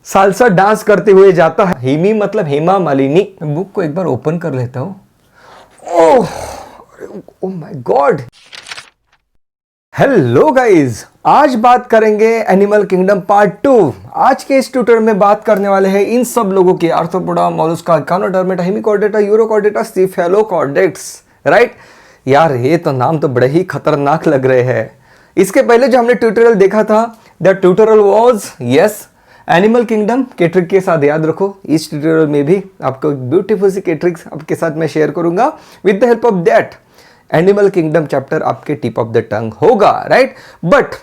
Salsa dance करते हुए जाता है। हेमी मतलब हेमा मालिनी। बुक को एक बार ओपन कर लेता हूँ। Oh oh my god. Hello guys, आज बात करेंगे एनिमल किंगडम पार्ट 2। आज के इस ट्यूटर में बात करने वाले हैं इन सब लोगों की, आर्थ्रोपोडा, मोलस्का, इकानोडर्मेटा, हेमिचोर्डेटा, यूरोचोर्डेटा, स्टेफेलोकॉर्डेट्स। राइट यार, ये तो नाम तो बड़े ही खतरनाक लग रहे हैं। इसके पहले जो हमने ट्यूटोरियल देखा था, the tutorial was yes animal kingdom के ट्रिक के साथ। याद रखो, इस ट्यूटोरियल में भी आपको ब्यूटीफुल सी के ट्रिक्स आपके साथ मैं शेयर करूंगा। With the help of that animal kingdom chapter आपके टिप ऑफ द टंग होगा। राइट, बट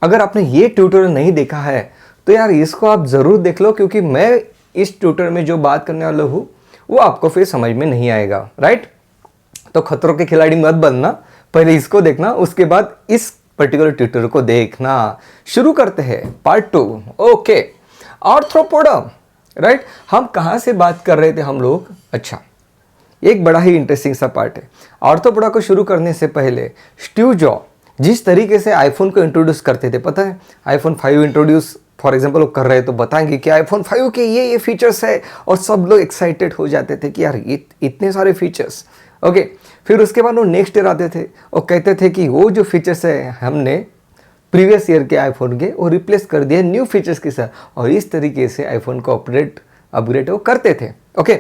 अगर आपने ये ट्यूटोरियल नहीं देखा है तो यार इसको आप जरूर देख लो, क्योंकि मैं इस ट्यूटोरियल में जो बात करने वाला हूँ वो आपको फिर समझ में नहीं आएगा। राइट, तो खतरों के खिलाड़ी मत बनना, पहले इसको देखना, उसके बाद इस पर्टिकुलर ट्यूटोरियल को देखना। शुरू करते हैं पार्ट 2। Okay, arthropoda. राइट, हम कहाँ से बात कर रहे थे हम लोग? अच्छा, एक बड़ा ही इंटरेस्टिंग सा पार्ट है। आर्थ्रोपोडा को शुरू करने से पहले स्टीव जॉब जिस तरीके से आईफोन को इंट्रोड्यूस करते थे, पता है आईफोन 5 इंट्रोड्यूस फॉर एग्जांपल वो कर रहे तो बताएंगे कि आईफोन 5 के ये फीचर्स है, और सब लोग एक्साइटेड हो जाते थे कि यार इतने सारे फीचर्स। ओके, फिर उसके बाद वो नेक्स्ट ईयर आते थे और कहते थे कि वो जो फीचर्स है हमने प्रीवियस ईयर के आईफोन के वो रिप्लेस कर दिए न्यू फीचर्स के साथ, और इस तरीके से आईफोन को अपग्रेड वो करते थे। ओके,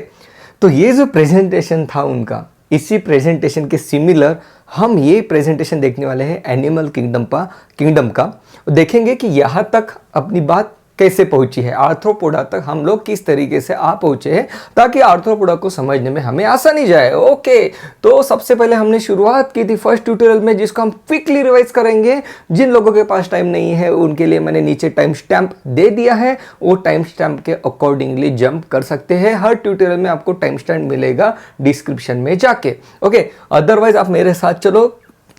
तो ये जो प्रेजेंटेशन था उनका, इसी प्रेजेंटेशन के सिमिलर हम ये प्रेजेंटेशन देखने वाले हैं एनिमल किंगडम का। देखेंगे कि यहाँ तक अपनी बात कैसे पहुंची है, आर्थ्रोपोडा तक हम लोग किस तरीके से आ पहुंचे हैं, ताकि आर्थ्रोपोडा को समझने में हमें आसानी जाए। ओके, तो सबसे पहले हमने शुरुआत की थी फर्स्ट ट्यूटोरियल में, जिसको हम क्विकली रिवाइज करेंगे। जिन लोगों के पास टाइम नहीं है उनके लिए मैंने नीचे टाइम स्टैम्प दे दिया है, वो टाइम स्टैम्प के अकॉर्डिंगली जंप कर सकते हैं। हर ट्यूटोरियल में आपको टाइम स्टैम्प मिलेगा डिस्क्रिप्शन में जाके। ओके, अदरवाइज आप मेरे साथ चलो,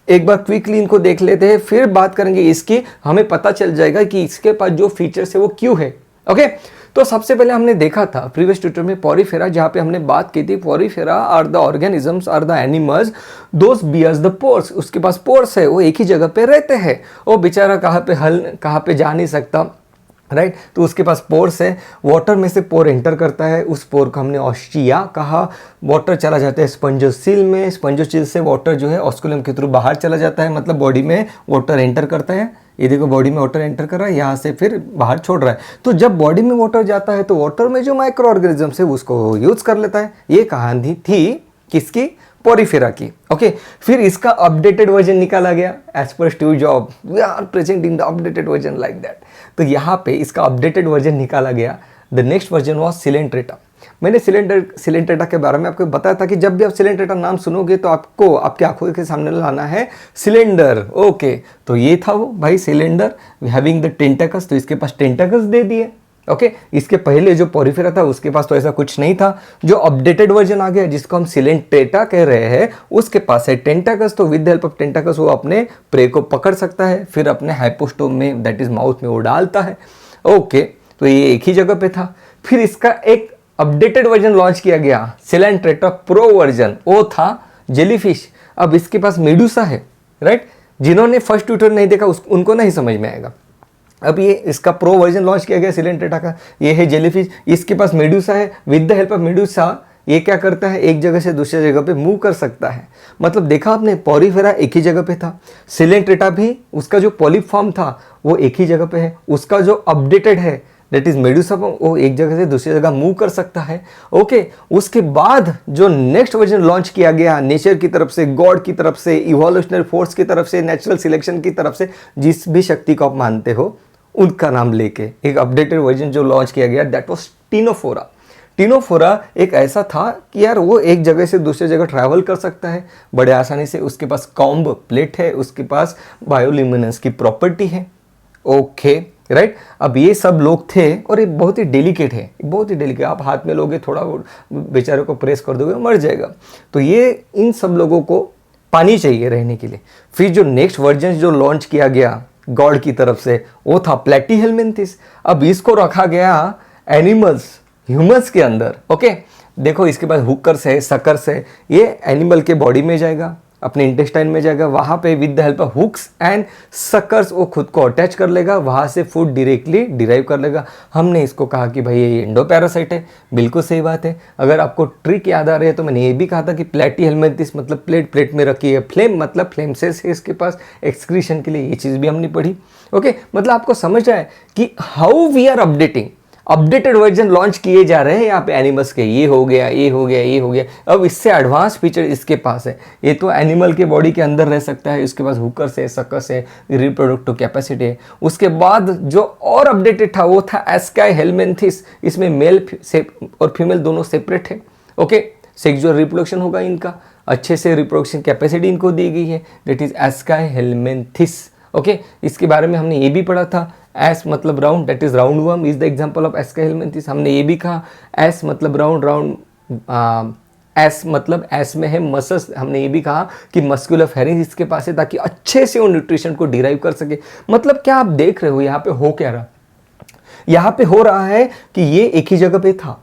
एक बार क्विकली इनको देख लेते हैं, फिर बात करेंगे इसकी। हमें पता चल जाएगा कि इसके पास जो फीचर्स है वो क्यों है। ओके, तो सबसे पहले हमने देखा था प्रीवियस ट्यूटोरियल में पॉरीफेरा, जहां पे हमने बात की थी Porifera are the organisms are the animals those bears the pores. उसके पास पोर्स है, वो एक ही जगह पे रहते हैं, वो बेचारा कहाँ पे जा नहीं सकता। राइट, तो उसके पास पोर्स है, वाटर में से पोर एंटर करता है, उस पोर को हमने ऑस्टिया कहा। वाटर चला जाता है स्पंजोसील में, स्पंजोसील से वाटर जो है ऑस्कुलम के थ्रू बाहर चला जाता है, मतलब बॉडी में वाटर एंटर करता है। ये देखो, बॉडी में वाटर एंटर कर रहा है, यहाँ से फिर बाहर छोड़ रहा है। तो जब बॉडी में वाटर जाता है तो वाटर में जो माइक्रो ऑर्गेनिजम्स है उसको यूज कर लेता है। ये कहानी थी किसकी? पॉरीफेरा की। ओके, फिर इसका अपडेटेड वर्जन निकाला गया as per Steve Job, we are presenting the updated version like that. तो यहाँ पे इसका अपडेटेड वर्जन निकाला गया। The next version was coelenterata. मैंने सिलेंट्रेटा के बारे में आपको बताया था कि जब भी आप सिलेंट्रेटा नाम सुनोगे तो आपको आपकी आंखों के सामने लाना है सिलेंडर। ओके, तो ये था वो भाई सिलेंडर हैविंग द टेंटाकल्स, तो इसके पास टेंटाकल्स दे दिए। ओके, इसके पहले जो पॉरीफेरा था उसके पास तो ऐसा कुछ नहीं था। जो अपडेटेड वर्जन आ गया जिसको हम सिलेंट्रेटा कह रहे हैं, उसके पास है टेंटाकल्स। तो with the help of tentacles वो अपने प्रे को पकड़ सकता है, फिर अपने हाइपोस्टोम में दैट इज माउथ में वो डालता है। ओके, तो ये एक ही जगह पे था। फिर इसका एक अपडेटेड वर्जन लॉन्च किया गया, सिलेंट्रेटा प्रो वर्जन, वो था जेलीफिश। अब इसके पास मेडूसा है। राइट, जिन्होंने फर्स्ट ट्यूटोरियल नहीं देखा उनको नहीं समझ में आएगा। अब ये इसका प्रो वर्जन लॉन्च किया गया सिलेंट्रेटा का, ये है जेलीफिश। इसके पास मेडूसा है। With the help of Medusa ये क्या करता है, एक जगह से दूसरी जगह पे मूव कर सकता है। मतलब देखा आपने, पॉरीफेरा एक ही जगह पे था, सिलेंट्रेटा भी उसका जो पॉलिप फॉर्म था वो एक ही जगह पे है, उसका जो अपडेटेड है दैट इज मेडूसा वो एक जगह से दूसरी जगह मूव कर सकता है। ओके, उसके बाद जो नेक्स्ट वर्जन लॉन्च किया गया नेचर की तरफ से, गॉड की तरफ से, इवोल्यूशनरी फोर्स की तरफ से, नेचुरल सिलेक्शन की तरफ से, जिस भी शक्ति को आप मानते हो उनका नाम लेके एक अपडेटेड वर्जन जो लॉन्च किया गया दैट वाज टीनोफोरा। टीनोफोरा एक ऐसा था कि यार वो एक जगह से दूसरी जगह ट्रैवल कर सकता है बड़े आसानी से, उसके पास कॉम्ब प्लेट है, उसके पास बायोल्यूमिनेंस की प्रॉपर्टी है। ओके, राइट, अब ये सब लोग थे और ये बहुत ही डेलिकेट है, बहुत ही डेलिकेट। आप हाथ में लोगे, थोड़ा बेचारे को प्रेस कर दोगे मर जाएगा। तो ये इन सब लोगों को पानी चाहिए रहने के लिए। फिर जो नेक्स्ट वर्जन जो लॉन्च किया गया गॉड की तरफ से वो था प्लेटीहेल्मिन्थिस। अब इसको रखा गया एनिमल्स ह्यूमंस के अंदर। ओके, देखो इसके पास हुकर्स है, सकर्स है, ये एनिमल के बॉडी में जाएगा। अपने इंटेस्टाइन में जाएगा, वहाँ पे with the help of hooks and suckers वो खुद को अटैच कर लेगा, वहाँ से फूड डायरेक्टली डिराइव कर लेगा। हमने इसको कहा कि भाई ये एंडो पैरासाइट है, बिल्कुल सही बात है। अगर आपको ट्रिक याद आ रही है तो मैंने ये भी कहा था कि प्लेटी हेलमिंथिस मतलब प्लेट में रखी है, फ्लेम मतलब फ्लेम सेल्स है इसके पास एक्सक्रीशन के लिए, ये चीज़ भी हमने पढ़ी। ओके, मतलब आपको समझ आए कि how we are updating, updated version launch किए जा रहे हैं यहाँ पे एनिमल्स के। ये हो गया, ये हो गया, ये हो गया। अब इससे एडवांस फीचर इसके पास है। ये तो एनिमल के बॉडी के अंदर रह सकता है, इसके पास हुकर्स है, सकस है, रिप्रोडक्टिव कैपेसिटी है। उसके बाद जो और अपडेटेड था वो था एस्काई हेलमिंथिस। इसमें मेल और फीमेल दोनों सेपरेट है। ओके, सेक्सुअल रिप्रोडक्शन होगा इनका, अच्छे से रिप्रोडक्शन कैपेसिटी इनको दी गई है, that is ASCII helminths. Okay, इसके बारे में हमने ये भी पढ़ा था, एस मतलब round, that is round worm is the example of ASCII helminths. हमने ये भी कहा एस मतलब राउंड, एस मतलब एस में है मसल्स। हमने ये भी कहा कि मस्कुलर फेरिंग इसके पास है ताकि अच्छे से वो न्यूट्रिशन को डिराइव कर सके। मतलब क्या आप देख रहे हो यहाँ पे हो क्या रहा, यहाँ पे हो रहा है कि ये एक ही जगह पे था,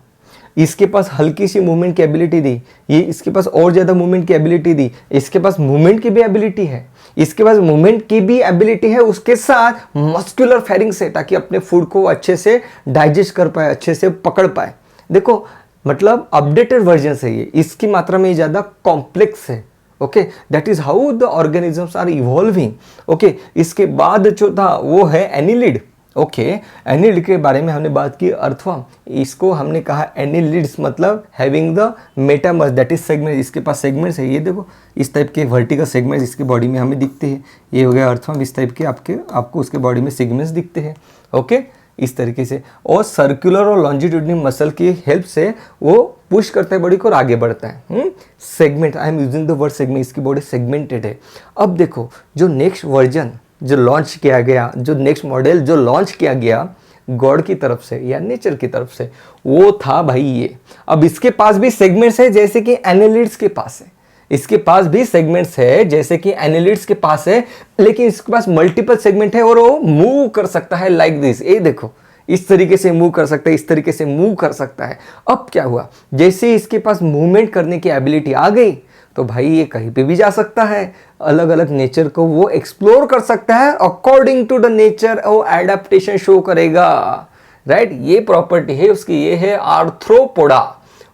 इसके पास हल्की सी मूवमेंट की एबिलिटी दी, ये इसके पास और ज़्यादा मूवमेंट की एबिलिटी दी, इसके पास मूवमेंट की भी एबिलिटी है, इसके पास मूवमेंट की भी एबिलिटी है, उसके साथ मस्कुलर फेरिंग्स है ताकि अपने फूड को अच्छे से डाइजेस्ट कर पाए, अच्छे से पकड़ पाए। देखो मतलब अपडेटेड वर्जन है ये, इसकी मात्रा में ज़्यादा कॉम्प्लेक्स है। Okay, that is how the organisms are evolving. Okay, इसके बाद जो था वो है एनिलिड। ओके, एनिलिड के बारे में हमने बात की, अर्थवर्म। इसको हमने कहा एनिलिड्स मतलब having the metamers, that is segment. इसके पास सेगमेंट्स है, ये देखो इस टाइप के वर्टिकल सेगमेंट्स इसके बॉडी में हमें दिखते हैं। ये हो गया अर्थवर्म, इस टाइप के आपको उसके बॉडी में सेगमेंट्स दिखते हैं। ओके, इस तरीके से, और सर्कुलर और लॉन्जिट्यूडिनल मसल की हेल्प से वो पुश करता है बॉडी को और आगे बढ़ता है। Segment, I am using the word segment, इसकी बॉडी सेगमेंटेड है। अब देखो जो नेक्स्ट वर्जन जो लॉन्च किया गया, जो नेक्स्ट मॉडल जो लॉन्च किया गया गॉड की तरफ से या नेचर की तरफ से, वो था भाई ये। अब इसके पास भी सेगमेंट्स है जैसे कि एनालिड्स के पास है, इसके पास भी सेगमेंट्स है जैसे कि एनालिड्स के पास है, लेकिन इसके पास मल्टीपल सेगमेंट है और वो मूव कर सकता है लाइक दिस। ये देखो इस तरीके से मूव कर सकता है, इस तरीके से मूव कर सकता है। अब क्या हुआ, जैसे इसके पास मूवमेंट करने की एबिलिटी आ गई तो भाई ये कहीं पे भी जा सकता है, अलग अलग नेचर को वो एक्सप्लोर कर सकता है, अकॉर्डिंग टू द नेचर वो एडेप्टेशन शो करेगा। राइट, ये प्रॉपर्टी है उसकी, ये है आर्थ्रोपोडा।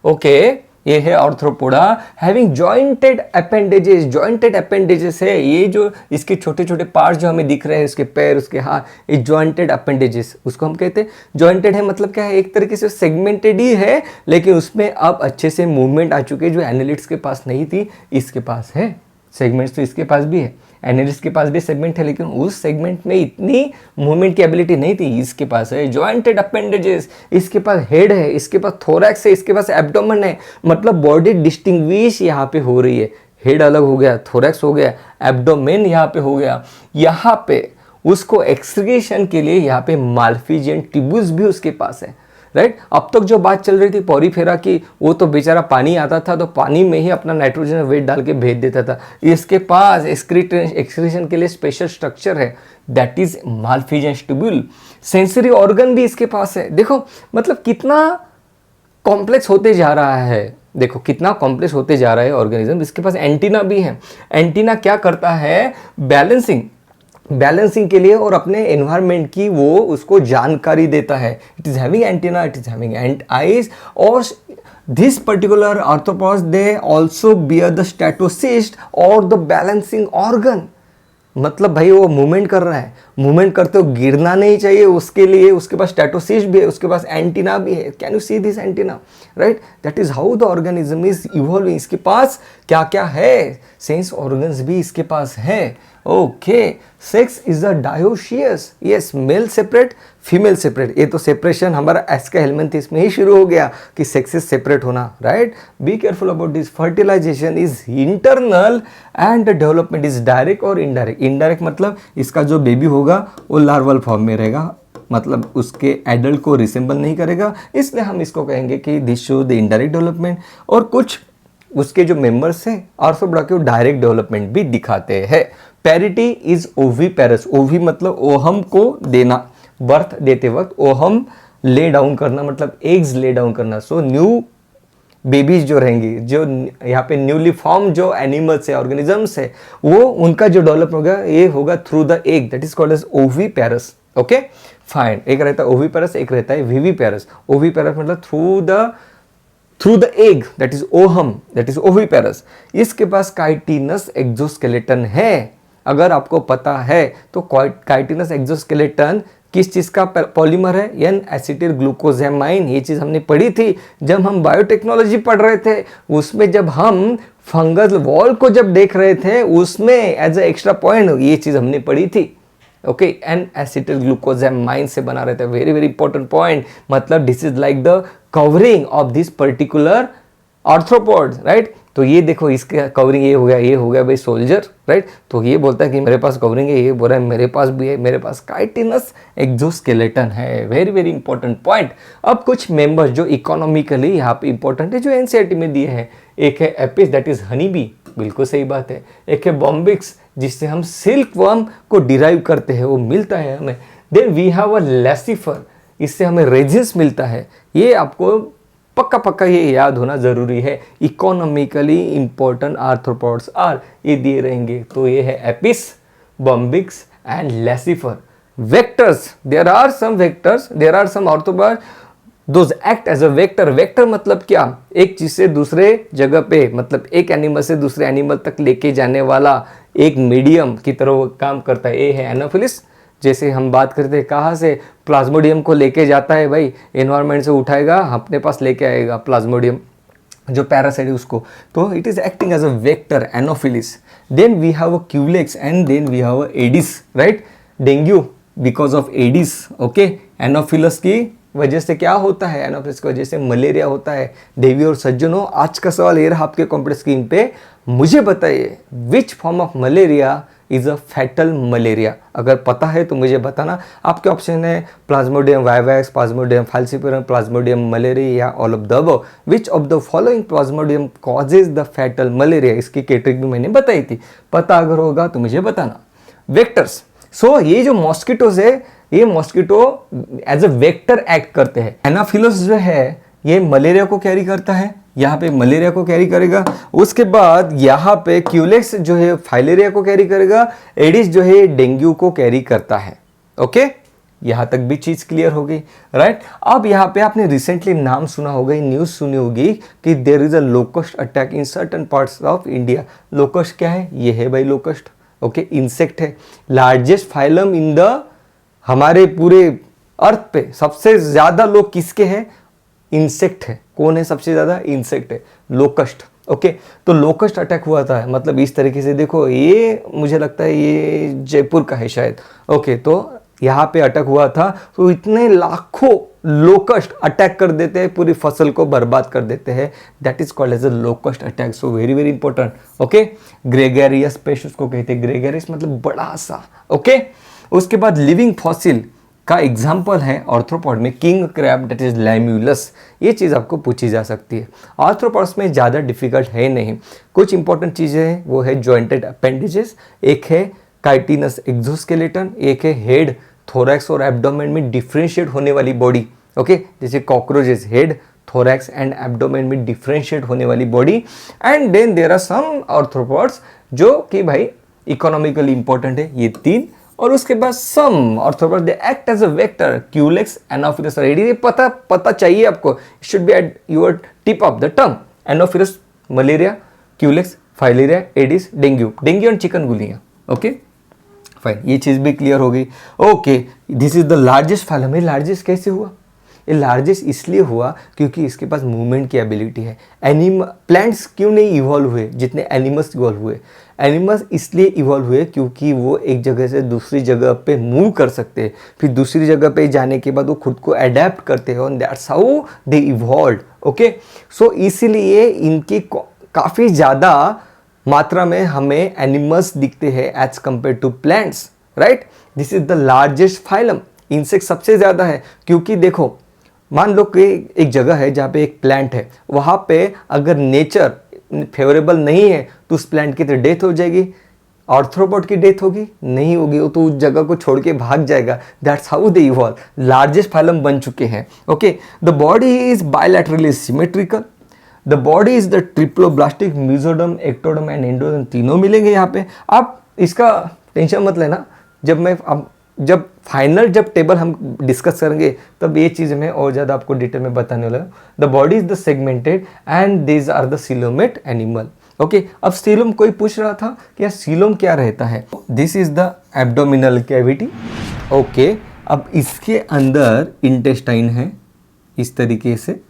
ओके, ये है arthropoda having jointed appendages. Jointed appendages है ये, जो इसके छोटे छोटे पार्ट्स जो हमें दिख रहे हैं, उसके पैर, उसके हाथ, ये जॉइंटेड अपेंडेजेस उसको हम कहते हैं। जॉइंटेड है मतलब क्या है, एक तरीके से सेगमेंटेड ही है, लेकिन उसमें अब अच्छे से मूवमेंट आ चुके हैं जो एनालिड्स के पास नहीं थी, इसके पास है। सेगमेंट्स तो इसके पास भी है, एनालिस्ट के पास भी सेगमेंट है, लेकिन उस सेगमेंट में इतनी मूवमेंट की एबिलिटी नहीं थी, इसके पास है। जॉइंटेड अपेंडेजेस, इसके पास हेड है, इसके पास थोरैक्स है, इसके पास एब्डोमेन है। मतलब बॉडी डिस्टिंग्विश यहाँ पे हो रही है, हेड अलग हो गया, थोरैक्स हो गया, एब्डोमेन यहाँ पे हो गया। यहाँ पे उसको एक्सक्रीशन के लिए यहाँ पे माल्फिजियन ट्यूब्यूल्स भी उसके पास है। राइट, अब तक जो बात चल रही थी पॉरीफेरा की, वो तो बेचारा पानी आता था तो पानी में ही अपना नाइट्रोजन वेट डाल के भेज देता था। इसके पास एक्सक्रीशन के लिए स्पेशल स्ट्रक्चर है, that is Malpighian tubule. Sensory organ भी इसके पास है। देखो मतलब कितना कॉम्प्लेक्स होते जा रहा है, देखो कितना कॉम्प्लेक्स होते जा रहा है ऑर्गेनिज्म। इसके पास एंटीना भी है। एंटीना क्या करता है, बैलेंसिंग के लिए और अपने एनवायरनमेंट की वो उसको जानकारी देता है। It is having antenna, it is having and eyes, और this particular arthropods they also bear the statocyst और द बैलेंसिंग ऑर्गन। मतलब भाई वो मूवमेंट कर रहा है, मूवमेंट करते हो गिरना नहीं चाहिए, उसके लिए उसके पास स्टैटोसिस्ट भी है, उसके पास एंटीना भी है। Can you see this antenna, right? That is how the organism is evolving. इसके पास क्या क्या है, सेंस ऑर्गन्स भी इसके पास है। Okay, sex is a dioecious, yes, male separate female separate. ये तो सेपरेशन हमारा एस्का हेलमिंथिस में ही शुरू हो गया कि सेक्सेस सेपरेट होना, right? Be careful about this. Fertilisation is internal and development is direct और इनडायरेक्ट। इनडायरेक्ट मतलब इसका जो बेबी होगा वो लार्वल फॉर्म में रहेगा, मतलब उसके एडल्ट को रिसेंबल नहीं करेगा, इसलिए हम इसको कहेंगे कि this show the indirect development. और कुछ उसके जो मेंबर्स हैं आर्थ्रोपोडा के डायरेक्ट डेवलपमेंट भी दिखाते हैं। Parity is oviparous. ओवी मतलब ओहम को देना, बर्थ देते वक्त ओहम ले डाउन करना, मतलब एग्स ले डाउन करना। सो न्यू बेबीज जो रहेंगी, जो यहाँ पे न्यूली फॉर्म जो एनिमल्स है, ऑर्गेनिजम्स है, वो उनका जो डेवलप होगा ये होगा through the egg, that is called as oviparous. Okay fine, एक रहता है ओविपेरस, एक रहता है विविपेरस। ओविपेरस मतलब through the egg, that is ovum, that is oviparous. इसके पास काइटिनस एक्सोस्केलेटन है। अगर आपको पता है तो काइटिनस एक्सोस्केलेटन किस चीज का पॉलीमर है? N acetyl glucosamine. ये चीज हमने पढ़ी थी जब हम बायोटेक्नोलॉजी पढ़ रहे थे, उसमें जब हम फंगस वॉल को जब देख रहे थे, उसमें एज ए एक्स्ट्रा पॉइंट ये चीज हमने पढ़ी थी। ओके, एन एसिटिल ग्लूकोजेमाइन से बना रहता है। वेरी वेरी इंपॉर्टेंट पॉइंट, मतलब this is like the covering of this particular arthropod, right. तो ये देखो, इसका कवरिंग ये हो गया भाई सोल्जर, राइट। तो ये बोलता है कि मेरे पास कवरिंग है, ये बोल रहा है मेरे पास भी है, मेरे पास काइटिनस एक्सोस्केलेटन है। Very very important point. अब कुछ मेंबर्स जो इकोनॉमिकली यहाँ पे इंपॉर्टेंट है, जो एनसीईआरटी में दिए हैं। एक है Apis, that is honey bee, बिल्कुल सही बात है। एक है बॉम्बिक्स, जिससे हम सिल्क वर्म को डिराइव करते हैं, वो मिलता है हमें। Then we have a Laccifer, इससे हमें रेजिन्स मिलता है। ये आपको पक्का ये याद होना जरूरी है। इकोनॉमिकली इंपॉर्टेंट आर्थ्रोपोड्स आर, ये दिए रहेंगे। तो ये है Apis, Bombyx and Laccifer. Vectors, there are some vectors, there are some arthropods those act as a vector. Vector मतलब क्या? एक चीज से दूसरे जगह पे, मतलब एक एनिमल से दूसरे एनिमल तक लेके जाने वाला एक मीडियम की तरह वो काम करता है। ये है एनाफिलिस। जैसे हम बात करते हैं कहाँ से, प्लाज्मोडियम को लेके जाता है भाई, एनवायरनमेंट से उठाएगा अपने पास लेके आएगा प्लाज्मोडियम जो पैरासाइट है उसको। तो it is acting as a vector, Anopheles. Then we have a Culex and then we have a Aedes, right. Dengue because of Aedes. Okay, Anopheles की वजह से क्या होता है? एनोफिलस की वजह से मलेरिया होता है। देवी और सज्जनों, आज का सवाल ये रहा आपके कंप्यूटर स्क्रीन पे, मुझे बताइए which form of malaria is a fatal malaria. अगर पता है तो मुझे बताना। आपके ऑप्शन है Plasmodium vivax, Plasmodium falciparum, Plasmodium malaria या all of the above. Which of the following Plasmodium causes the fatal malaria? इसकी कैटेगरी भी मैंने बताई थी, पता अगर होगा तो मुझे बताना। वेक्टर्स, सो ये जो मॉस्किटोज है, ये mosquito as a vector act करते हैं। एनाफिलस जो है ये मलेरिया को कैरी करता है, यहाँ पे मलेरिया को कैरी करेगा। उसके बाद यहाँ पे क्यूलेक्स जो है फाइलेरिया को कैरी करेगा। एडिस जो है डेंगू को कैरी करता है। ओके, यहाँ तक भी चीज क्लियर हो गई, राइट। अब यहाँ पे आपने रिसेंटली नाम सुना होगा, न्यूज सुनी होगी कि there is a locust attack in certain parts of India. Locust क्या है? ये है भाई लोकस्ट। ओके, इंसेक्ट है, लार्जेस्ट फाइलम इन द, हमारे पूरे अर्थ पे सबसे ज्यादा लोग किसके हैं? इंसेक्ट है। कौन है सबसे ज्यादा? इंसेक्ट है, लोकस्ट। ओके, तो लोकस्ट अटैक हुआ था, मतलब इस तरीके से देखो, ये मुझे लगता है ये जयपुर का है शायद। ओके, तो यहाँ पे अटैक हुआ था, तो इतने लाखों लोकस्ट अटैक कर देते हैं, पूरी फसल को बर्बाद कर देते हैं। That is called as a locust attack. So very very important. Okay, gregarious pest उसको कहते हैं, ग्रेगेरियस मतलब बड़ा सा। ओके, उसके बाद लिविंग फॉसिल का एग्जाम्पल है आर्थ्रोपॉड में किंग क्रैब, दैट इज लैम्यूलस। ये चीज़ आपको पूछी जा सकती है। आर्थ्रोपॉड्स में ज़्यादा डिफिकल्ट है नहीं। कुछ इंपॉर्टेंट चीज़ें हैं, वो है जॉइंटेड अपेंडेजेस, एक है काइटिनस एक्सोस्केलेटन, एक है हेड, थोरैक्स और एब्डोमेन में डिफ्रेंशिएट होने वाली बॉडी। ओके, जैसे cockroaches, head, thorax and abdomen में डिफ्रेंशिएट होने वाली body. And then there are some arthropods जो कि भाई इकोनॉमिकली इंपॉर्टेंट है, ये तीन। और उसके बाद some arthropods they act as a vector, Culex, Anopheles और एडिस। ये पता चाहिए आपको, should be at your tip of the tongue. Anopheles malaria, Culex filaria, Aedes dengue, dengue and chikungunya. Okay fine, ये चीज भी क्लियर हो गई। Okay, this is the largest phylum. ये लार्जेस्ट कैसे हुआ? ये लार्जेस्ट इसलिए हुआ क्योंकि इसके पास मूवमेंट की एबिलिटी है। प्लांट्स क्यों नहीं इवॉल्व हुए जितने एनिमल्स इवॉल्व हुए? एनिमल्स इसलिए इवॉल्व हुए क्योंकि वो एक जगह से दूसरी जगह पे मूव कर सकते हैं, फिर दूसरी जगह पे जाने के बाद वो खुद को अडेप्ट करते हैं, and that's how they evolved. Okay, so इसीलिए इनकी काफ़ी ज़्यादा मात्रा में हमें एनिमल्स दिखते हैं as compare to plants, right. This is the largest phylum. Insect सबसे ज़्यादा है क्योंकि देखो, मान लो कि एक जगह है जहाँ पे एक प्लांट है, वहाँ पे अगर नेचर फेवरेबल नहीं है तो उस प्लांट की तो डेथ हो जाएगी। आर्थ्रोपॉड की डेथ होगी? नहीं होगी, वो तो उस जगह को छोड़ के भाग जाएगा। That's how they evolve. Largest phylum बन चुके हैं। Okay, the body is bilaterally symmetrical, the body is the triploblastic, mesoderm, ectoderm and endoderm तीनों मिलेंगे यहाँ पे। आप इसका टेंशन मत लेना, जब टेबल हम डिस्कस करेंगे तब ये चीज़ में और ज़्यादा आपको डिटेल में बताने वाला है। The body is the segmented and these are the coelomate animal. Okay, अब सीलोम कोई पूछ रहा था कि यार सीलोम क्या रहता है। This is the abdominal cavity. Okay, अब इसके अंदर इंटेस्टाइन है इस तरीके से।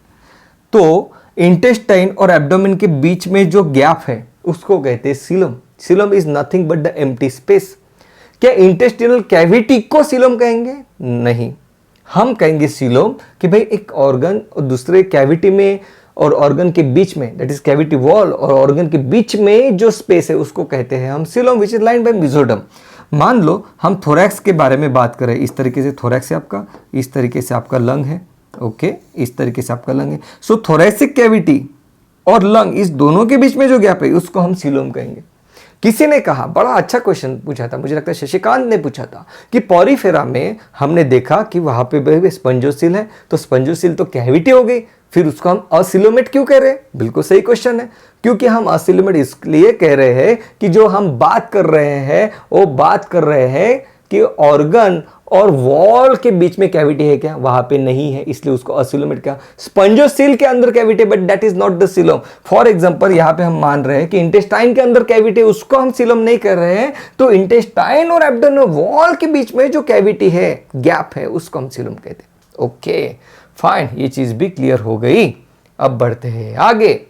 तो इंटेस्टाइन और एब्डोमेन के बीच में जो गैप है उसको कहते हैं coelom. Coelom is nothing but the empty space. क्या इंटेस्टिनल कैविटी को सीलोम कहेंगे? नहीं, हम कहेंगे सीलोम कि भाई एक ऑर्गन और दूसरे कैविटी में और ऑर्गन के बीच में, दैट इज कैविटी वॉल और ऑर्गन के बीच में जो स्पेस है उसको कहते हैं हम coelom, which is line by mesoderm. मान लो हम थोरैक्स के बारे में बात करें, इस तरीके से थोरैक्स है आपका, इस तरीके से आपका लंग है। ओके, इस तरीके से आपका लंग है। सो थोरैसिक कैविटी और लंग, इस दोनों के बीच में जो गैप है उसको हम सीलोम कहेंगे। किसी ने कहा, बड़ा अच्छा क्वेश्चन पूछा था, मुझे लगता है शशिकांत ने पूछा था कि पॉरीफेरा में हमने देखा कि वहां पे स्पंजोसिल है, तो स्पंजोसिल तो कैविटी हो गई, फिर उसको हम असिलोमेट क्यों कह रहे हैं? बिल्कुल सही क्वेश्चन है, क्योंकि हम असिलोमेट इसलिए कह रहे हैं कि जो हम बात कर रहे हैं वो बात कर रहे हैं कि ऑर्गन और वॉल के बीच में कैविटी है क्या? वहां पे नहीं है, इसलिए उसको असिलोमेट कहा। स्पंजोसिल के अंदर cavity, but that is not the coelom. For example यहां पे हम मान रहे हैं कि इंटेस्टाइन के अंदर कैविटी, उसको हम सीलोम नहीं कर रहे हैं, तो इंटेस्टाइन और एब्डोमिनल वॉल के बीच में जो कैविटी है, गैप है, उसको हम सीलोम कहते हैं। ओके फाइन, ये चीज भी क्लियर हो गई। अब बढ़ते हैं आगे।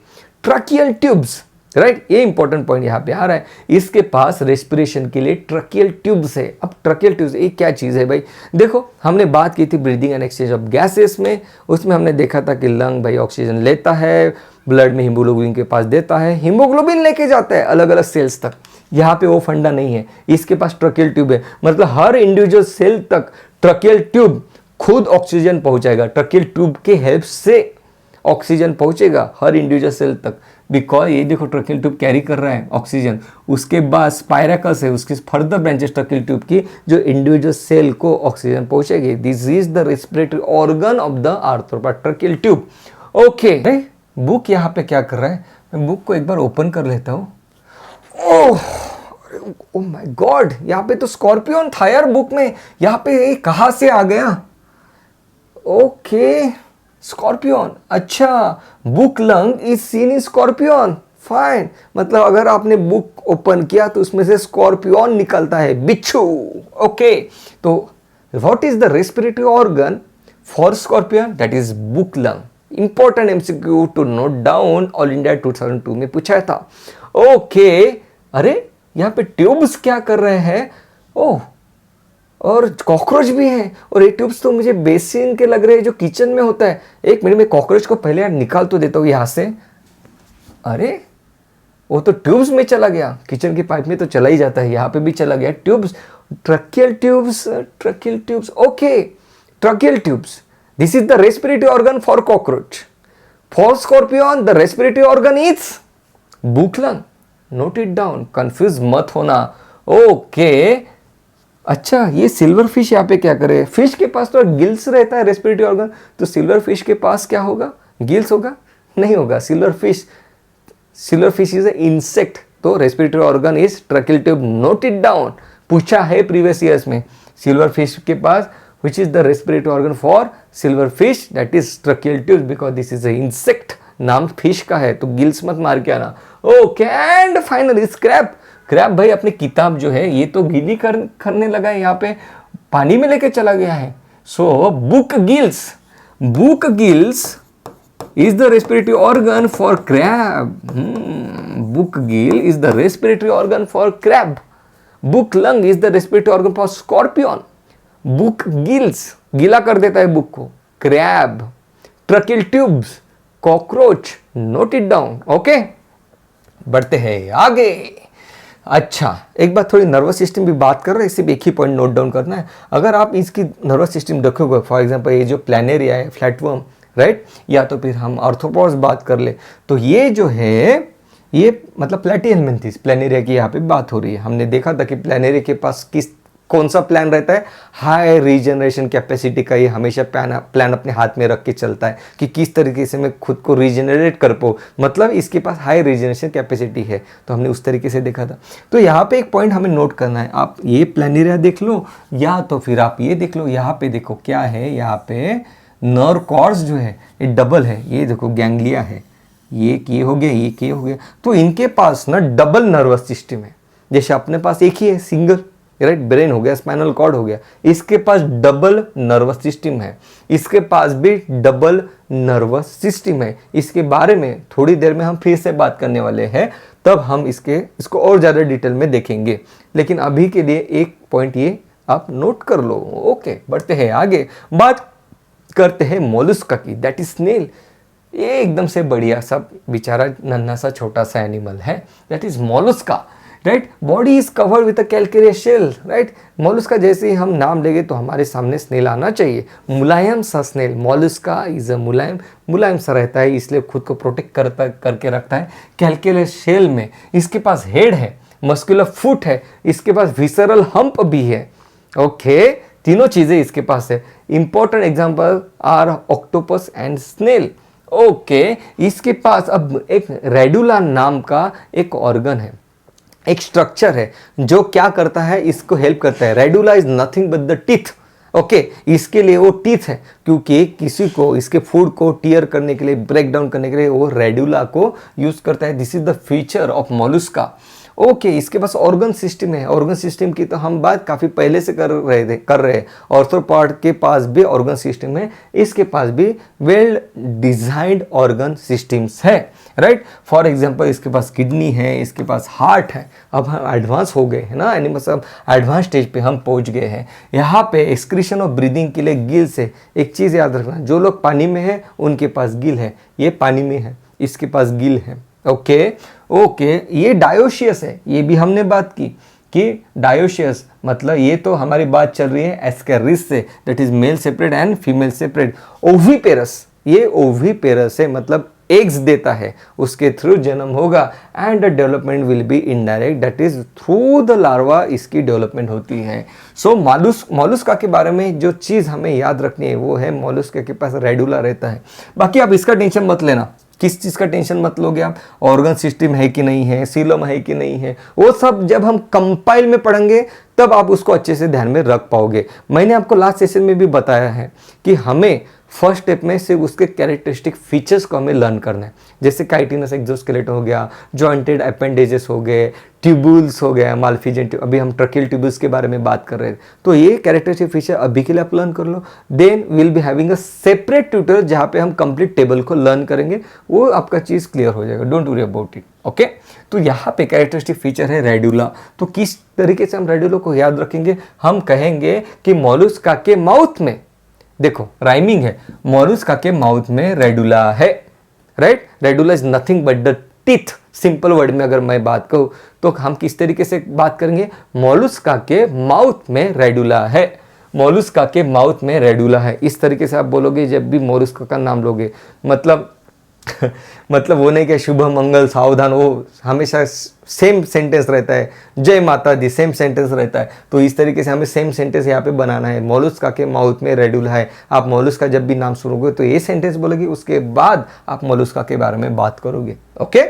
ट्रकियल ट्यूब्स, राइट, ये इंपॉर्टेंट पॉइंट यहां पे आ रहा है। इसके पास रेस्पिरेशन के लिए ट्रकियल ट्यूब्स है। अब ट्रकियल ट्यूब्स ये क्या चीज है भाई? देखो, हमने बात की थी breathing and exchange of gases में, उसमें हमने देखा था कि लंग भाई ऑक्सीजन लेता है, ब्लड में हीमोग्लोबिन के पास देता है, हीमोग्लोबिन लेके जाता है अलग अलग सेल्स तक। यहाँ पे वो फंडा नहीं है, इसके पास ट्रकियल ट्यूब है, मतलब हर इंडिविजुअल सेल तक ट्रकियल ट्यूब खुद ऑक्सीजन पहुंचाएगा, ट्रकियल ट्यूब के हेल्प से ऑक्सीजन पहुंचेगा हर इंडिविजुअल सेल तक। बिकॉज ये देखो ट्रकियल ट्यूब कैरी कर रहा है ऑक्सीजन, उसके बाद स्पाइरकल्स है, उसकी फर्दर ब्रांचेस ट्रकियल ट्यूब की जो इंडिविजुअल सेल को ऑक्सीजन पहुंचेगी। This is the respiratory organ of the arthropod, tracheal tube. Okay, book यहाँ पे क्या कर रहा है? मैं बुक को एक बार ओपन कर लेता हूँ। ओह माय गॉड, यहाँ पे तो स्कॉर्पियन था यार बुक में, यहाँ पे कहाँ से आ गया? ओके, स्कॉर्पियन, अच्छा, book lung is seen in scorpion, fine. मतलब अगर आपने बुक ओपन किया तो उसमें से स्कॉर्पियन निकलता है, बिच्छू। ओके, तो what is the respiratory organ for scorpion? That is book lung. Important MCQ two note down, all India 2002 में पूछा था। ओके, अरे यहाँ पे ट्यूब्स क्या कर रहे हैं? ओह, और कॉकरोच भी है, और ये ट्यूब्स तो मुझे बेसिन के लग रहे हैं जो किचन में होता है। एक मिनट में कॉकरोच को पहले यार निकाल तो देता हूँ यहाँ से। अरे वो तो ट्यूब्स में चला गया, किचन की पाइप में तो चला ही जाता है, यहाँ पे भी चला गया tubes. Tracheal tubes, tracheal tubes, okay, tracheal tubes, this is the respiratory organ for cockroach. For scorpion the respiratory organ is book lung. Note it down, confuse मत होना। ओके, अच्छा, ये सिल्वर फिश यहाँ पे क्या करे? फिश के पास तो गिल्स रहता है रेस्पिरेटरी ऑर्गन, तो सिल्वर फिश के पास क्या होगा? गिल्स होगा? नहीं होगा। Silver fish is a insect, तो respiratory organ is tracheal tube. Note it down, पूछा है प्रीवियस ईयर्स में। सिल्वर फिश के पास which is the respiratory organ for silver fish? That is tracheal tube, because this is a insect. नाम fish का है तो गिल्स मत मार के आना। Okay, and finally crab. Crab भाई अपनी किताब जो है ये तो गीली करने लगा है, यहाँ पे पानी में लेके चला गया है। So book gills, book gills is the respiratory organ for crab. Book Gill is the respiratory organ for crab. Book lung is the respiratory organ for scorpion. Book gills गीला कर देता है बुक को, crab. Tracheal tubes, cockroach. Note it down. Okay, बढ़ते हैं आगे। अच्छा, एक बार थोड़ी नर्वस सिस्टम भी बात कर रहे हैं, सिर्फ एक ही पॉइंट नोट डाउन करना है। अगर आप इसकी नर्वस सिस्टम देखोगे, फॉर एग्जांपल ये जो प्लैनेरिया है, फ्लैटवर्म, राइट, या तो फिर हम आर्थ्रोपॉड्स बात कर ले, तो ये जो है ये मतलब प्लेटिहेल्मिन्थस प्लैनेरिया की यहाँ पे बात हो रही है। हमने देखा था कि प्लैनेरिया के पास किस कौन सा प्लान रहता है? हाई रीजनरेशन कैपेसिटी का ये हमेशा प्लान अपने हाथ में रख के चलता है कि किस तरीके से मैं खुद को रीजनरेट कर पाऊँ, मतलब इसके पास हाई रीजनरेशन कैपेसिटी है। तो हमने उस तरीके से देखा था। तो यहाँ पे एक पॉइंट हमें नोट करना है, आप ये प्लानेरिया देख लो या तो फिर आप ये देख लो, यहाँ पे देखो क्या है, यहाँ पे नर्व कॉर्ड्स जो है ये डबल है, ये देखो गैंग्लिया है, ये हो गया, ये हो गया। तो इनके पास ना डबल नर्वस सिस्टम है, जैसे अपने पास एक ही है सिंगल, राइट, ब्रेन हो गया, स्पाइनल कॉर्ड हो गया, इसके पास डबल नर्वस सिस्टम है, इसके पास भी डबल नर्वस सिस्टम है। इसके बारे में थोड़ी देर में हम फिर से बात करने वाले हैं, तब हम इसको और ज़्यादा डिटेल में देखेंगे। लेकिन अभी के लिए एक पॉइंट ये आप नोट कर लो। ओके, बढ़ते हैं आगे, बात करते हैं मोलस्का की, दैट इज स्नेल। ये एकदम से बढ़िया सा बेचारा नन्हा सा छोटा सा एनिमल है, that is Mollusca, right. Body is covered with a calcareous shell, right. Mollusca जैसे ही हम नाम लेंगे तो हमारे सामने स्नेल आना चाहिए, मुलायम सा स्नेल। मोलस्का इज अ मुलायम सा रहता है, इसलिए खुद को प्रोटेक्ट करके रखता है कैल्केरियस शेल में। इसके पास हेड है, मस्कुलर फुट है, इसके पास विसरल हम्प भी है। ओके, तीनों चीजें इसके पास है। Important example are octopus and snail. Okay, इसके पास अब एक रेडुला नाम का एक ऑर्गन है, एक स्ट्रक्चर है जो क्या करता है, इसको हेल्प करता है। Radula is nothing but the teeth. Okay, इसके लिए वो टीथ है, क्योंकि किसी को इसके फूड को टीयर करने के लिए, ब्रेक डाउन करने के लिए वो रेडुला को यूज करता है। This is the feature of Mollusca. Okay, इसके पास ऑर्गन सिस्टम है। ऑर्गन सिस्टम की तो हम बात काफ़ी पहले से कर रहे हैं। ऑर्थ्रोपॉड के पास भी ऑर्गन सिस्टम है, इसके पास भी वेल डिजाइंड ऑर्गन सिस्टम्स है, राइट। फॉर एग्जांपल इसके पास किडनी है, इसके पास हार्ट है। अब हम एडवांस हो गए हैं ना एनिमल्स, अब एडवांस स्टेज पे हम पहुंच गए हैं। यहाँ पे एक्सक्रीशन और ब्रीदिंग के लिए गिल्स है। एक चीज़ याद रखना, जो लोग पानी में है उनके पास गिल है, ये पानी में है, इसके पास गिल है। ओके, ये डायोशियस है, ये भी हमने बात की कि डायोशियस मतलब ये तो हमारी बात चल रही है एस्केरिस से, that is male separate and female separate. Oviparous, ये ओविपेरस है, मतलब एग्स देता है, उसके थ्रू जन्म होगा and the development will be indirect, that is through the larva इसकी डेवलपमेंट होती है। सो मोलस्का के बारे में जो चीज़ हमें याद रखनी है वो है मोलस्का के पास रेडुला रहता है। बाकी आप इसका टेंशन मत लेना, किस चीज़ का टेंशन मत लोगे आप, ऑर्गन सिस्टम है कि नहीं है, सीलम है कि नहीं है, वो सब जब हम कंपाइल में पढ़ेंगे तब आप उसको अच्छे से ध्यान में रख पाओगे। मैंने आपको लास्ट सेशन में भी बताया है कि हमें फर्स्ट स्टेप में सिर्फ उसके कैरेक्टरिस्टिक फीचर्स को हमें लर्न करना है, जैसे काइटिनस एक्सोस्केलेटन हो गया, जॉइंटेड अपेंडेजेस हो गए, ट्यूबुल्स हो गया, माल्फिजेंट, अभी हम ट्रकियल ट्यूबुल्स के बारे में बात कर रहे थे। तो ये कैरेक्टरिस्टिक फीचर अभी के लिए आप लर्न कर लो, then will be having a separate tutor जहाँ पे हम कंप्लीट टेबल को लर्न करेंगे, वो आपका चीज़ क्लियर हो जाएगा, don't worry about it. Okay, तो यहाँ पे कैरेक्टरिस्टिक फीचर है रेडुला। तो किस तरीके से हम रेडुला को याद रखेंगे, हम कहेंगे कि मोलस्का के माउथ में, देखो राइमिंग है, मोलस्का के माउथ में रेडुला है, right. Radula is nothing but the teeth. Simple word में अगर मैं बात कहूँ तो हम किस तरीके से बात करेंगे, मोलस्का के माउथ में रेडुला है, मोलस्का के माउथ में रेडुला है। इस तरीके से आप बोलोगे जब भी मोलस्का का नाम लोगे, मतलब वो नहीं कि शुभ मंगल सावधान, वो हमेशा सेम सेंटेंस रहता है, जय माता दी सेम सेंटेंस रहता है। तो इस तरीके से हमें सेम सेंटेंस यहाँ पे बनाना है। मोलस्का के माउथ में रेडुला है, आप मोलस्का जब भी नाम सुनोगे तो ये सेंटेंस बोलोगे, उसके बाद आप मोलस्का के बारे में बात करोगे। ओके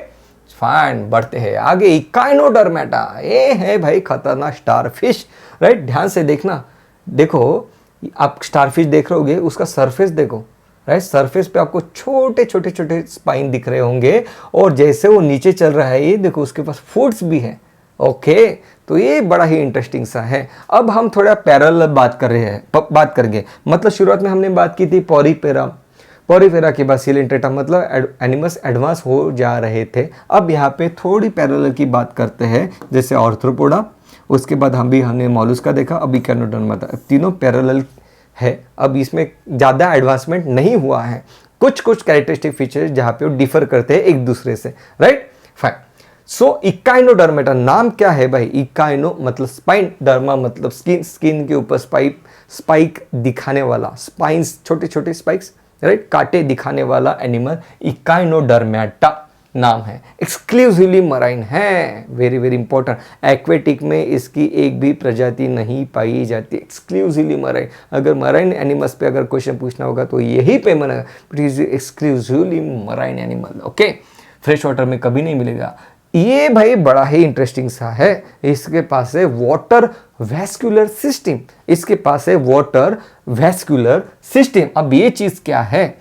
फाइन, बढ़ते हैं आगे। इकाइनोडर्मेटा, ये है भाई खतरनाक स्टारफिश, राइट। ध्यान से देखना, देखो आप स्टारफिश देख रहोगे, उसका सरफेस देखो, राइट। सरफेस पे आपको छोटे छोटे छोटे स्पाइन दिख रहे होंगे, और जैसे वो नीचे चल रहा है, ये देखो उसके पास फुट्स भी है। ओके, तो ये बड़ा ही इंटरेस्टिंग सा है। अब हम थोड़ा पैरेलल बात करेंगे। मतलब शुरुआत में हमने बात की थी पॉरीफेरा के बाद सिलेंट्रेटा, मतलब एनिमल्स एडवांस हो जा रहे थे। अब यहाँ पे थोड़ी पैरेलल की बात करते हैं, जैसे ऑर्थ्रोपोडा, उसके बाद हमने मोलस्का देखा, अब इकाइनोडर्मेटा, तीनों पैरेलल है। अब इसमें ज़्यादा एडवांसमेंट नहीं हुआ है, कुछ कैरेक्टरिस्टिक फीचर्स जहाँ पे वो डिफर करते हैं एक दूसरे से, राइट। फाइन, सो इकाइनोडर्मेटा नाम क्या है भाई, इकाइनो मतलब स्पाइन, डर्मा मतलब स्किन के ऊपर स्पाइक दिखाने वाला, स्पाइन्स छोटे छोटे स्पाइक्स, राइट, कांटे दिखाने वाला एनिमल इकाइनोडर्मेटा। नाम है, एक्सक्लूसिवली मराइन है, वेरी वेरी इंपॉर्टेंट। एक्वेटिक में इसकी एक भी प्रजाति नहीं पाई जाती, एक्सक्लूसिवली मराइन। अगर मराइन एनिमल्स पे अगर क्वेश्चन पूछना होगा तो यही पे मना, it is exclusively marine animal. Okay, fresh water में कभी नहीं मिलेगा। ये भाई बड़ा ही इंटरेस्टिंग सा है। इसके पास है वाटर वैस्कुलर सिस्टम, इसके पास है वाटर वैस्कुलर सिस्टम। अब ये चीज क्या है,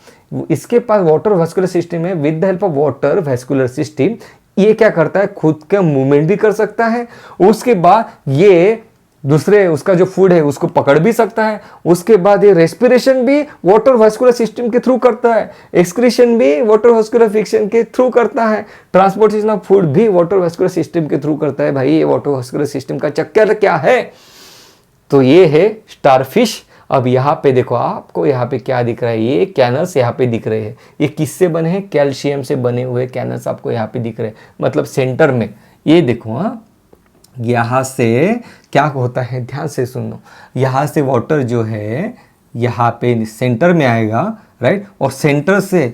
इसके पास वाटर वैस्कुलर सिस्टम है। With the help of water vascular system ये क्या करता है, खुद का मूवमेंट भी कर सकता है। उसके बाद ये दूसरे उसका जो फूड है उसको पकड़ भी सकता है। उसके बाद ये रेस्पिरेशन भी वाटर वैस्कुलर सिस्टम के थ्रू करता है, एक्सक्रीशन भी वाटर वैस्कुलर फिक्शन के थ्रू करता है, ट्रांसपोर्टेशन ऑफ फूड भी वाटर वैस्कुलर सिस्टम के थ्रू करता है। भाई ये वाटर वैस्कुलर सिस्टम का चक्कर क्या है, तो ये है स्टारफिश। अब यहाँ पे देखो, आपको यहाँ पे क्या दिख रहा है, ये कैनल्स यहाँ पे दिख रहे हैं। ये किससे बने हैं, कैल्शियम से बने हुए कैनल्स आपको यहाँ पे दिख रहे हैं। मतलब सेंटर में ये देखो, हाँ यहाँ से क्या होता है, ध्यान से सुनो। यहाँ से वाटर जो है यहाँ पे सेंटर में आएगा, राइट, और सेंटर से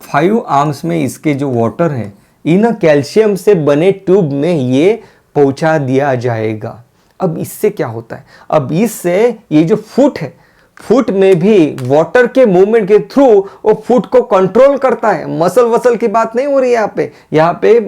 5 आर्म्स में इसके जो वाटर है इन कैल्शियम से बने ट्यूब में ये पहुंचा दिया जाएगा। अब इससे क्या होता है, अब इससे ये जो फुट है, फुट में भी वाटर के मूवमेंट के थ्रू वो फुट को कंट्रोल करता है। मसल वसल की बात नहीं हो रही है यहाँ पे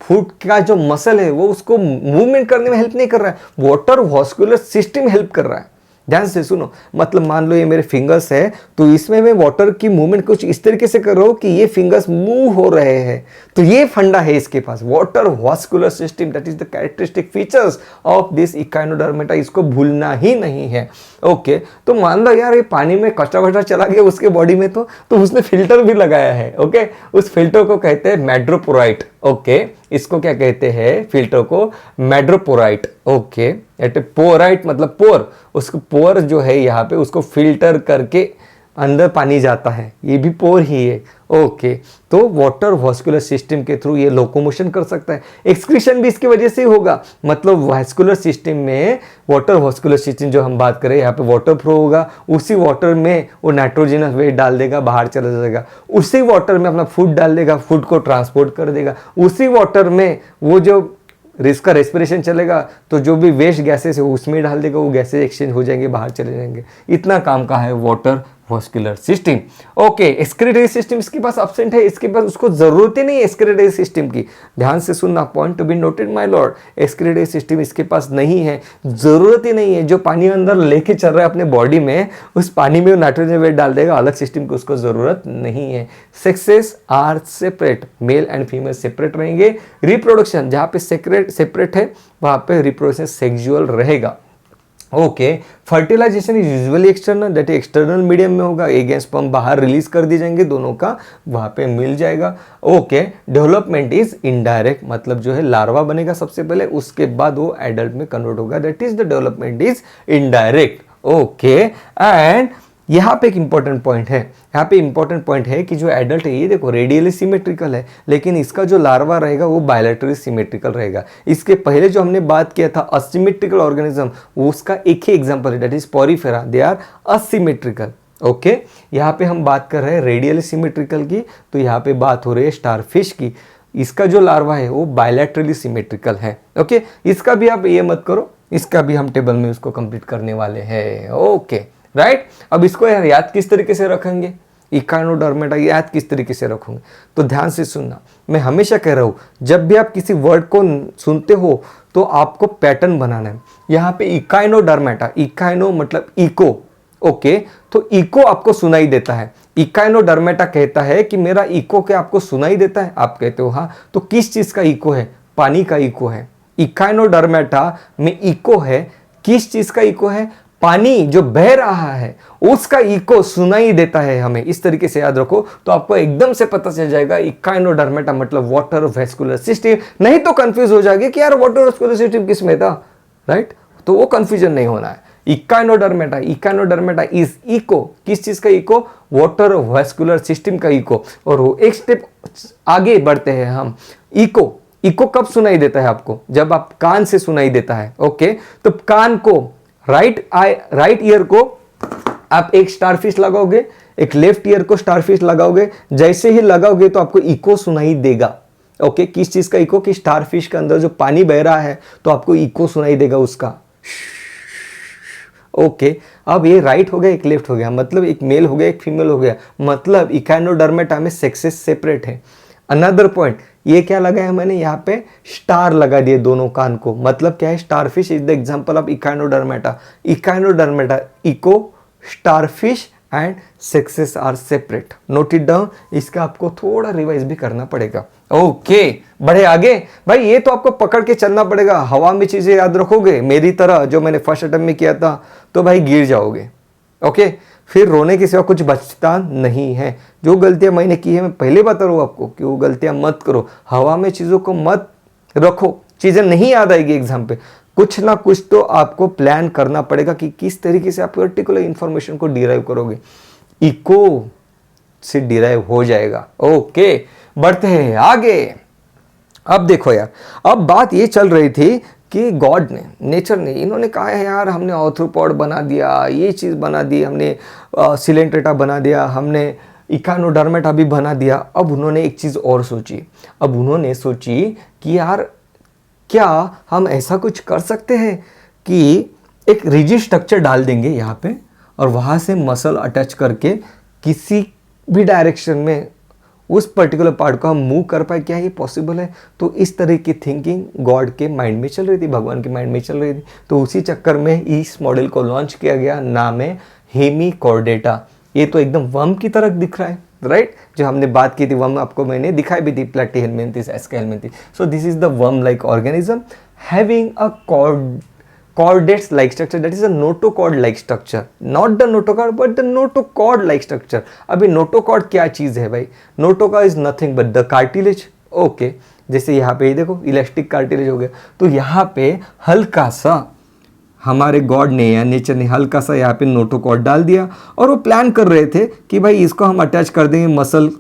फुट का जो मसल है वो उसको मूवमेंट करने में हेल्प नहीं कर रहा है, वाटर वैस्कुलर सिस्टम हेल्प कर रहा है। ध्यान से सुनो, मतलब मान लो ये मेरे फिंगर्स है, तो इसमें मैं वाटर की मूवमेंट कुछ इस तरीके से कर रहा हूं कि ये फिंगर्स मूव हो रहे हैं। तो ये फंडा है इसके पास, water vascular system, that is the characteristic features of this Echinodermata, इसको भूलना ही नहीं है। ओके, तो मान लो यार ये पानी में कचरा वचरा चला गया उसके बॉडी में, तो उसने फिल्टर भी लगाया है। ओके, उस फिल्टर को कहते हैं मैड्रोपोराइट। ओके, इसको क्या कहते हैं, फिल्टर को मैड्रोपोराइट। ओके, पोराइट मतलब पोर, उसको पोर जो है यहाँ पे उसको फिल्टर करके अंदर पानी जाता है, ये भी पोर ही है। ओके, तो वाटर वैस्कुलर सिस्टम के थ्रू ये लोकोमोशन कर सकता है, एक्सक्रीशन भी इसकी वजह से ही होगा। मतलब वैस्कुलर सिस्टम में वाटर वैस्कुलर सिस्टम जो हम बात करें, यहाँ पे वाटर फ्लो होगा, उसी वाटर में वो नाइट्रोजनस वेस्ट डाल देगा, बाहर चला जाएगा। उसी वाटर में अपना फूड डाल देगा, फूड को ट्रांसपोर्ट कर देगा। उसी वाटर में वो जो इसका रेस्पिरेशन चलेगा, तो जो भी वेस्ट गैसेस है उसमें डाल देगा, वो गैसेस एक्सचेंज हो जाएंगे, बाहर चले जाएंगे। इतना काम का है water vascular system. Okay, excretory system इसके पास एब्सेंट है, इसके पास उसको जरूरत ही नहीं है एक्सक्रीटरी सिस्टम की। ध्यान से सुनना, point to be noted my Lord, excretory system इसके पास नहीं है, जरूरत ही नहीं है। जो पानी अंदर लेके चल रहा है अपने बॉडी में, उस पानी में नाइट्रोजन वेट डाल देगा, अलग सिस्टम की उसको जरूरत नहीं है। Sexes are separate, male and female separate रहेंगे। रिप्रोडक्शन जहाँ पे सेपरेट है वहाँ पे रिप्रोडक्शन सेक्सुअल रहेगा। Okay, fertilization is usually external, that external medium में होगा। एग एंड स्पर्म बाहर रिलीज कर दिए जाएंगे, दोनों का वहाँ पे मिल जाएगा। ओके, डेवलपमेंट इज इनडायरेक्ट, मतलब जो है लार्वा बनेगा सबसे पहले, उसके बाद वो एडल्ट में कन्वर्ट होगा, that is the development is indirect. Okay, and यहाँ पे एक इंपॉर्टेंट पॉइंट है, यहाँ पे इंपॉर्टेंट पॉइंट है कि जो एडल्ट है ये देखो रेडियली सिमेट्रिकल है, लेकिन इसका जो लार्वा रहेगा वो बायलैटरली सिमेट्रिकल रहेगा। इसके पहले जो हमने बात किया था असिमेट्रिकल ऑर्गेनिज्म, उसका एक ही एग्जांपल है, that is Porifera, they are asymmetrical. Okay, यहाँ पे हम बात कर रहे हैं रेडियली सिमेट्रिकल की, तो यहाँ पे बात हो रही है स्टारफिश की। इसका जो लार्वा है वो बायलैटरली सिमेट्रिकल है। ओके, इसका भी आप ये मत करो, इसका भी हम टेबल में उसको कंप्लीट करने वाले हैं। ओके, राइट, अब इसको याद किस तरीके से रखेंगे, इकाइनोडर्मेटा याद किस तरीके से रखोगे, तो ध्यान से सुनना। मैं हमेशा कह रहा हूं, जब भी आप किसी वर्ड को सुनते हो तो आपको पैटर्न बनाना है। यहाँ पे इकाइनोडर्मेटा, इकाइनो मतलब इको। ओके, तो इको आपको सुनाई देता है, इकाइनोडर्मेटा कहता है कि मेरा इको क्या आपको सुनाई देता है, आप कहते हो हाँ, तो किस चीज का इको है, पानी का इको है। इकाइनोडर्मेटा में इको है, किस चीज का इको है, पानी जो बह रहा है उसका इको सुनाई देता है हमें। इस तरीके से याद रखो तो आपको एकदम से पता चल जाएगा इकाइनोडर्मेटा मतलब वाटर वैस्कुलर सिस्टम। नहीं तो कंफ्यूज हो जाएगी कि यार वाटर वैस्कुलर सिस्टम किस में था, राइट, तो वो कंफ्यूजन नहीं होना है। इकाइनोडर्मेटा, इकाइनोडर्मेटा इज इको, किस चीज का इको, वाटर वैस्कुलर सिस्टम का इको। और वो एक स्टेप आगे बढ़ते हैं हम, इको, इको कब सुनाई देता है आपको, जब आप कान से सुनाई देता है। ओके, तो कान को राइट ईयर को आप एक स्टारफिश लगाओगे, एक लेफ्ट ईयर को स्टारफिश लगाओगे, जैसे ही लगाओगे तो आपको इको सुनाई देगा। ओके, किस चीज़ का इको? कि स्टारफिश के अंदर जो पानी बह रहा है तो आपको इको सुनाई देगा उसका। ओके, अब ये राइट हो गया, एक लेफ्ट हो गया, मतलब एक मेल हो गया, एक फीमेल हो गया, मतलब इकाइनोडर्मेटा में सेक्सेस सेपरेट है। अनदर पॉइंट, ये क्या लगाया मैंने यहाँ पे? स्टार लगा दिए दोनों कान को, मतलब क्या है? Starfish is the example of Echinodermata. Echinodermata, echo, starfish and sexes are separate. Note it down, इसका आपको थोड़ा रिवाइज भी करना पड़ेगा। ओके, बढ़े आगे भाई। ये तो आपको पकड़ के चलना पड़ेगा, हवा में चीजें याद रखोगे मेरी तरह जो मैंने फर्स्ट अटेम्प्ट में किया था तो भाई गिर जाओगे। ओके, फिर रोने के सिवा कुछ बचता नहीं है। जो गलतियां मैंने की है मैं पहले बता रहा हूं आपको कि वो गलतियां मत करो, हवा में चीजों को मत रखो, चीजें नहीं याद आएगी एग्जाम पे। कुछ ना कुछ तो आपको प्लान करना पड़ेगा कि किस तरीके से आप पर्टिकुलर इंफॉर्मेशन को डिराइव करोगे। इको से डिराइव हो जाएगा। ओके, बढ़ते हैं आगे। अब देखो यार, अब बात ये चल रही थी कि गॉड ने, नेचर ने, इन्होंने कहा है यार हमने ऑर्थ्रोपॉड बना दिया, ये चीज़ बना दी हमने, सिलेंट्रेटा बना दिया हमने, इकाइनोडर्मेटा भी बना दिया। अब उन्होंने एक चीज़ और सोची, अब उन्होंने सोची कि यार क्या हम ऐसा कुछ कर सकते हैं कि एक रिजिड स्ट्रक्चर डाल देंगे यहाँ पे और वहाँ से मसल अटैच करके किसी भी डायरेक्शन में उस पर्टिकुलर पार्ट को हम मूव कर पाए, क्या ये पॉसिबल है? तो इस तरह की थिंकिंग गॉड के माइंड में चल रही थी, भगवान के माइंड में चल रही थी। तो उसी चक्कर में इस मॉडल को लॉन्च किया गया, नाम है हेमिकॉर्डेटा। ये तो एकदम वर्म की तरह दिख रहा है, राइट? जो हमने बात की थी वर्म, आपको मैंने दिखाई भी थी, Platyhelminthes, Aschelminthes. So this is the worm like organism having a chordates like structure, that is a notochord like structure, not the notochord but the notochord like structure। अभी notochord क्या चीज़ है भाई? notochord is nothing but the cartilage। Okay, जैसे यहाँ पे देखो elastic cartilage हो गया, तो यहाँ पे हल्का सा हमारे गॉड ने या नेचर ने हल्का सा यहाँ पे नोटोकॉर्ड डाल दिया और वो प्लान कर रहे थे कि भाई इसको हम अटैच कर देंगे मसल,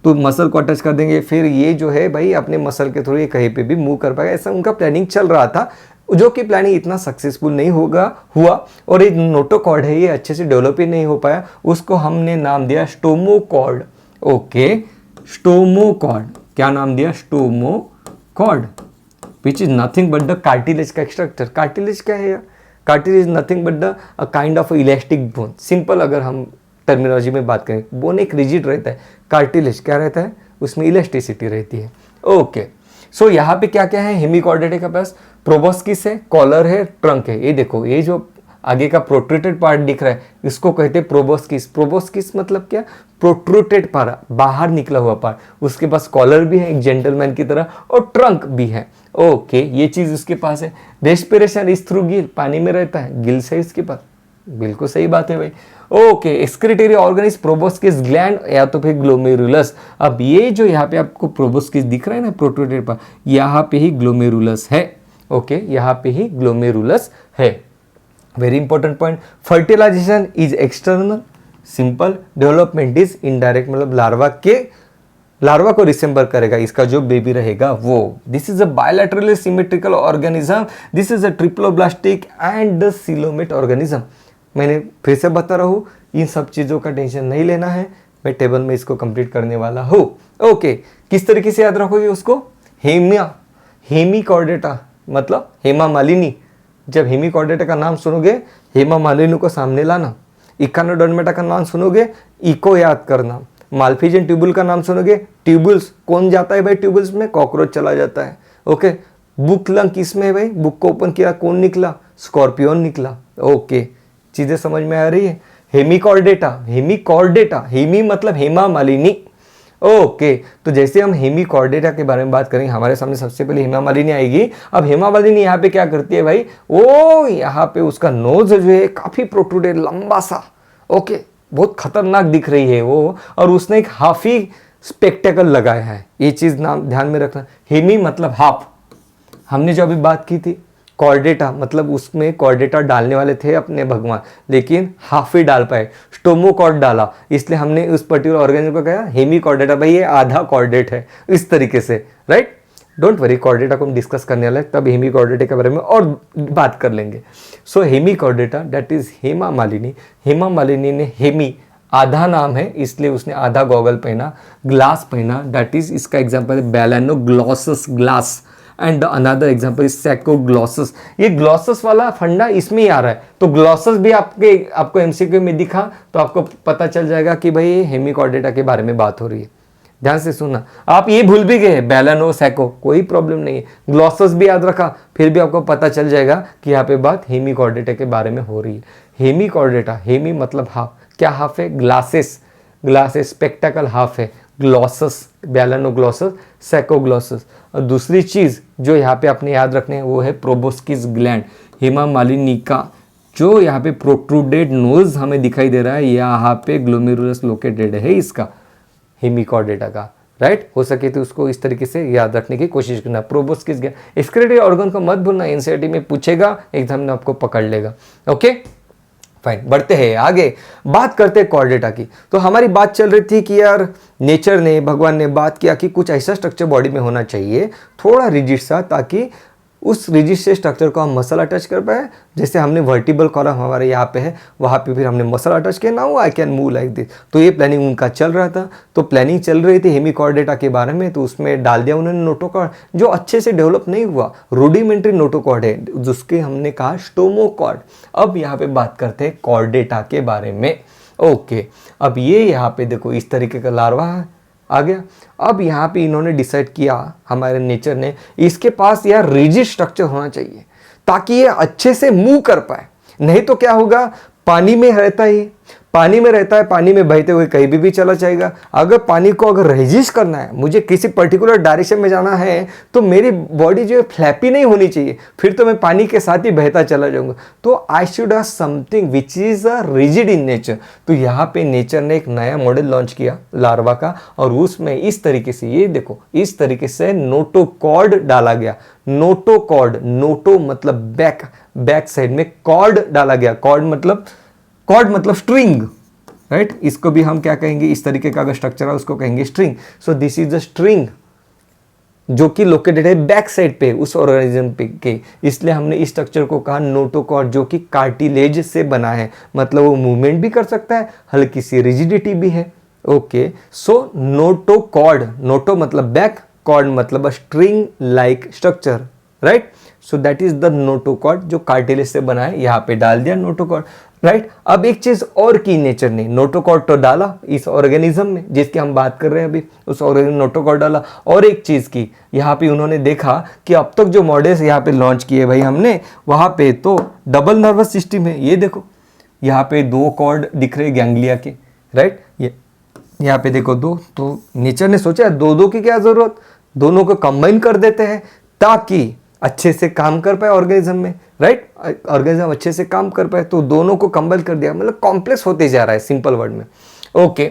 तो मसल को अटैच कर देंगे, फिर ये जो है भाई अपने मसल के थ्रू ये कहीं पे भी मूव कर पाएगा, ऐसा उनका प्लानिंग चल रहा था, जो कि प्लानिंग इतना सक्सेसफुल नहीं हुआ और एक नोटोकॉर्ड है ये अच्छे से डेवलप ही नहीं हो पाया। उसको हमने नाम दिया स्टोमोकॉर्ड। ओके, स्टोमोकॉर्ड, क्या नाम दिया? Stomochord, which is nothing but the cartilage का स्ट्रक्चर। कार्टिलेज क्या है यार? Cartilage nothing but the a kind of elastic bone. Simple अगर हम टर्मिनोलॉजी में बात करें, बोन एक रिजिड रहता है, कार्टिलेज क्या रहता है? उसमें इलास्टिसिटी रहती है। ओके, सो यहाँ पे क्या क्या है हेमिकॉर्डेटा के पास? प्रोबोस्किस है, कॉलर है, ट्रंक है। ये देखो, ये जो आगे का प्रोट्रूटेड पार्ट दिख रहा है इसको कहते हैं प्रोबोस्किस। प्रोबोस्किस मतलब क्या? प्रोट्रूटेड पार्ट, बाहर निकला हुआ पार्ट। उसके पास कॉलर भी है एक जेंटलमैन की तरह और ट्रंक भी है। ओके, ये चीज उसके पास है। रेस्पिरेशन इज थ्रू गिल, पानी में रहता है, गिल्स है इसके पास। बिल्कुल सही बात है भाई। Okay, excretory organ proboscis gland या तो फिर ग्लोमेरुलस। अब ये जो यहाँ पे आपको प्रोबोस्किस दिख रहा है ना प्रोट्रूटेड पार्ट, यहाँ पे ही ग्लोमेरुलस है। ओके, यहाँ पे ही ग्लोमेरुलस है। Very important point, fertilization is external, simple, development is indirect, मतलब लार्वा को रिसेंबर करेगा इसका जो बेबी रहेगा वो। This is a bilaterally symmetrical organism, this is a triploblastic and the coelomate organism. मैंने फिर से बता रहा हूँ, इन सब चीज़ों का टेंशन नहीं लेना है, मैं टेबल में इसको कंप्लीट करने वाला हूँ। ओके, किस तरीके से याद रखोगे उसको? हेमिकॉर्डेटा मतलब हेमा मालिनी। जब हेमिकॉर्डेटा का नाम सुनोगे हेमा मालिनी को सामने लाना। इकाइनोडर्मेटा का नाम सुनोगे इको याद करना। माल्फिजियन ट्यूबुल का नाम सुनोगे ट्यूबुल्स, कौन जाता है भाई ट्यूबुल्स में? कॉकरोच चला जाता है। ओके, बुक लंग किसमें है भाई? बुक को ओपन किया, कौन निकला? स्कॉर्पियन निकला। ओके, चीजें समझ में आ रही है? हेमिकॉर्डेटा, हेमिकॉर्डेटा, हेमी मतलब हेमा मालिनी। ओके, तो जैसे हम हेमिकॉर्डेटा के बारे में बात करेंगे, हमारे सामने सबसे पहले हेमा मालिनी आएगी। अब हेमा मालिनी यहाँ पे क्या करती है भाई? ओ यहाँ पे उसका नोज जो है काफी प्रोट्रूडेड, लंबा सा। ओके, बहुत खतरनाक दिख रही है वो, और उसने एक हाफी स्पेक्टेकल लगाया है। ये चीज नाम ध्यान में रखना। हेमी मतलब हाफ। हमने जो अभी बात की थी कॉर्डेटा, मतलब उसमें कॉर्डेटा डालने वाले थे अपने भगवान, लेकिन हाफ ही डाल पाए, स्टोमोकॉर्ड डाला, इसलिए हमने उस पर्टिकुलर ऑर्गेनिज्म को कहा हेमिकॉर्डेटा। भाई ये आधा कॉर्डेट है, इस तरीके से, राइट? डोंट वरी, कॉर्डेटा को हम डिस्कस करने वाले हैं, तब हेमिकॉर्डेटा के बारे में और बात कर लेंगे। So Hemichordata that is Hema Malini. Hema Malini ने हेमी आधा नाम है इसलिए उसने आधा गॉगल पहना, ग्लास पहना, दैट इज इसका एग्जांपल है Balanoglossus glass and another example is Saccoglossus. ये ग्लॉसस वाला फंडा इसमें ही आ रहा है, तो ग्लॉसस भी आपको एमसीक्यू में दिखा तो आपको पता चल जाएगा कि भाई हेमिकॉर्डेटा के बारे में बात हो रही है। ध्यान से सुनना, आप ये भूल भी गए बेलानो सैको कोई प्रॉब्लम नहीं है, ग्लॉसस भी याद रखा फिर भी आपको पता चल जाएगा कि यहाँ पे बात हेमिकॉर्डेटा के बारे में हो रही है। हेमिकॉर्डेटा, हेमी मतलब हाफ, क्या हाफ है? ग्लासेस, ग्लासेस स्पेक्टाकल हाफ है, ग्लॉसस बेलानोग्लॉसस सैकोग्लॉसस। और दूसरी चीज़ जो यहाँ पे आपने याद रखने है वो है प्रोबोस्किस ग्लैंड, हेमा मालिनी का जो यहाँ पे प्रोट्रूडेड नोज हमें दिखाई दे रहा है, यहाँ पे ग्लोमेरुलस लोकेटेड है इसका हेमिकॉर्डेटा का, राइट। हो सके तो उसको इस तरीके से याद रखने की कोशिश करना। प्रोबोस्किस ग्लैंड, एक्सक्रीटरी ऑर्गन को मत भूलना, एनसीईआरटी में पूछेगा, एग्जाम में आपको पकड़ लेगा। ओके फाइन, बढ़ते हैं आगे, बात करते हैं कॉर्डेटा की। तो हमारी बात चल रही थी कि यार नेचर ने, भगवान ने बात किया कि कुछ ऐसा स्ट्रक्चर बॉडी में होना चाहिए थोड़ा रिजिड सा, ताकि उस रिजिड से स्ट्रक्चर को हम मसल अटैच कर पाए। जैसे हमने वर्टिबल कॉलम हमारे यहाँ पे है, वहाँ पे फिर हमने मसल अटैच किया, now I can move like this. तो ये प्लानिंग उनका चल रहा था, तो प्लानिंग चल रही थी हेमिकॉर्डेटा के बारे में, तो उसमें डाल दिया उन्होंने नोटोकॉर्ड, जो अच्छे से डेवलप नहीं हुआ, रूडिमेंट्री नोटोकॉर्ड है, जिसके हमने कहा स्टोमोकॉर्ड। अब यहाँ पे बात करते हैं कॉर्डेटा के बारे में। ओके, अब ये यहाँ पे देखो इस तरीके का लार्वा आ गया। अब यहाँ पे इन्होंने डिसाइड किया, हमारे नेचर ने, इसके पास यार रिजिड स्ट्रक्चर होना चाहिए ताकि ये अच्छे से मूव कर पाए। नहीं तो क्या होगा, पानी में रहता है, पानी में रहता है, पानी में बहते हुए कहीं भी चला जाएगा। अगर पानी को अगर रेजिस्ट करना है, मुझे किसी पर्टिकुलर डायरेक्शन में जाना है, तो मेरी बॉडी जो है फ्लैपी नहीं होनी चाहिए, फिर तो मैं पानी के साथ ही बहता चला जाऊंगा। तो I should have something which is a rigid in nature. तो यहाँ पे नेचर ने एक नया मॉडल लॉन्च किया लार्वा का, और उसमें इस तरीके से, ये देखो इस तरीके से नोटोकॉर्ड डाला गया। नोटोकॉर्ड, नोटो मतलब बैक, बैक साइड में कॉर्ड डाला गया। कॉर्ड मतलब स्ट्रिंग, राइट। इसको भी हम क्या कहेंगे, इस तरीके का अगर स्ट्रक्चर है उसको कहेंगे string. So this is the string जो कि लोकेटेड है बैक साइड पे उस ऑर्गेनिज्म पे के, इसलिए हमने इस स्ट्रक्चर को कहा नोटोकॉर्ड, जो कि कार्टिलेज से बना है, मतलब वो मूवमेंट भी कर सकता है, हल्की सी रिजिडिटी भी है। ओके, सो नोटोकॉर्ड, नोटो मतलब बैक, कॉर्ड मतलब string like structure, right. So that is the notochord जो कार्टिलेज से बना है, यहाँ पे डाल दिया नोटोकॉर्ड, राइट। अब एक चीज और की नेचर ने, नोटोकॉर्ड तो डाला इस ऑर्गेनिज्म में जिसकी हम बात कर रहे हैं अभी, उस ऑर्गेनिज्म नोटोकॉर्ड डाला, और एक चीज की यहाँ पे उन्होंने देखा कि अब तक जो मॉडल्स यहाँ पे लॉन्च किए भाई हमने, वहाँ पे तो डबल नर्वस सिस्टम है। ये देखो यहाँ पे दो कॉर्ड दिख रहे गैंग्लिया के, राइट। ये यहाँ पे देखो दो, तो नेचर ने सोचा दो दो की क्या जरूरत, दोनों को कंबाइन कर देते हैं ताकि अच्छे से काम कर पाए ऑर्गेनिज्म में, राइट। ऑर्गेनिज्म अच्छे से काम कर पाए, तो दोनों को कंबाइन कर दिया, मतलब कॉम्प्लेक्स होते जा रहा है सिंपल वर्ड में। ओके,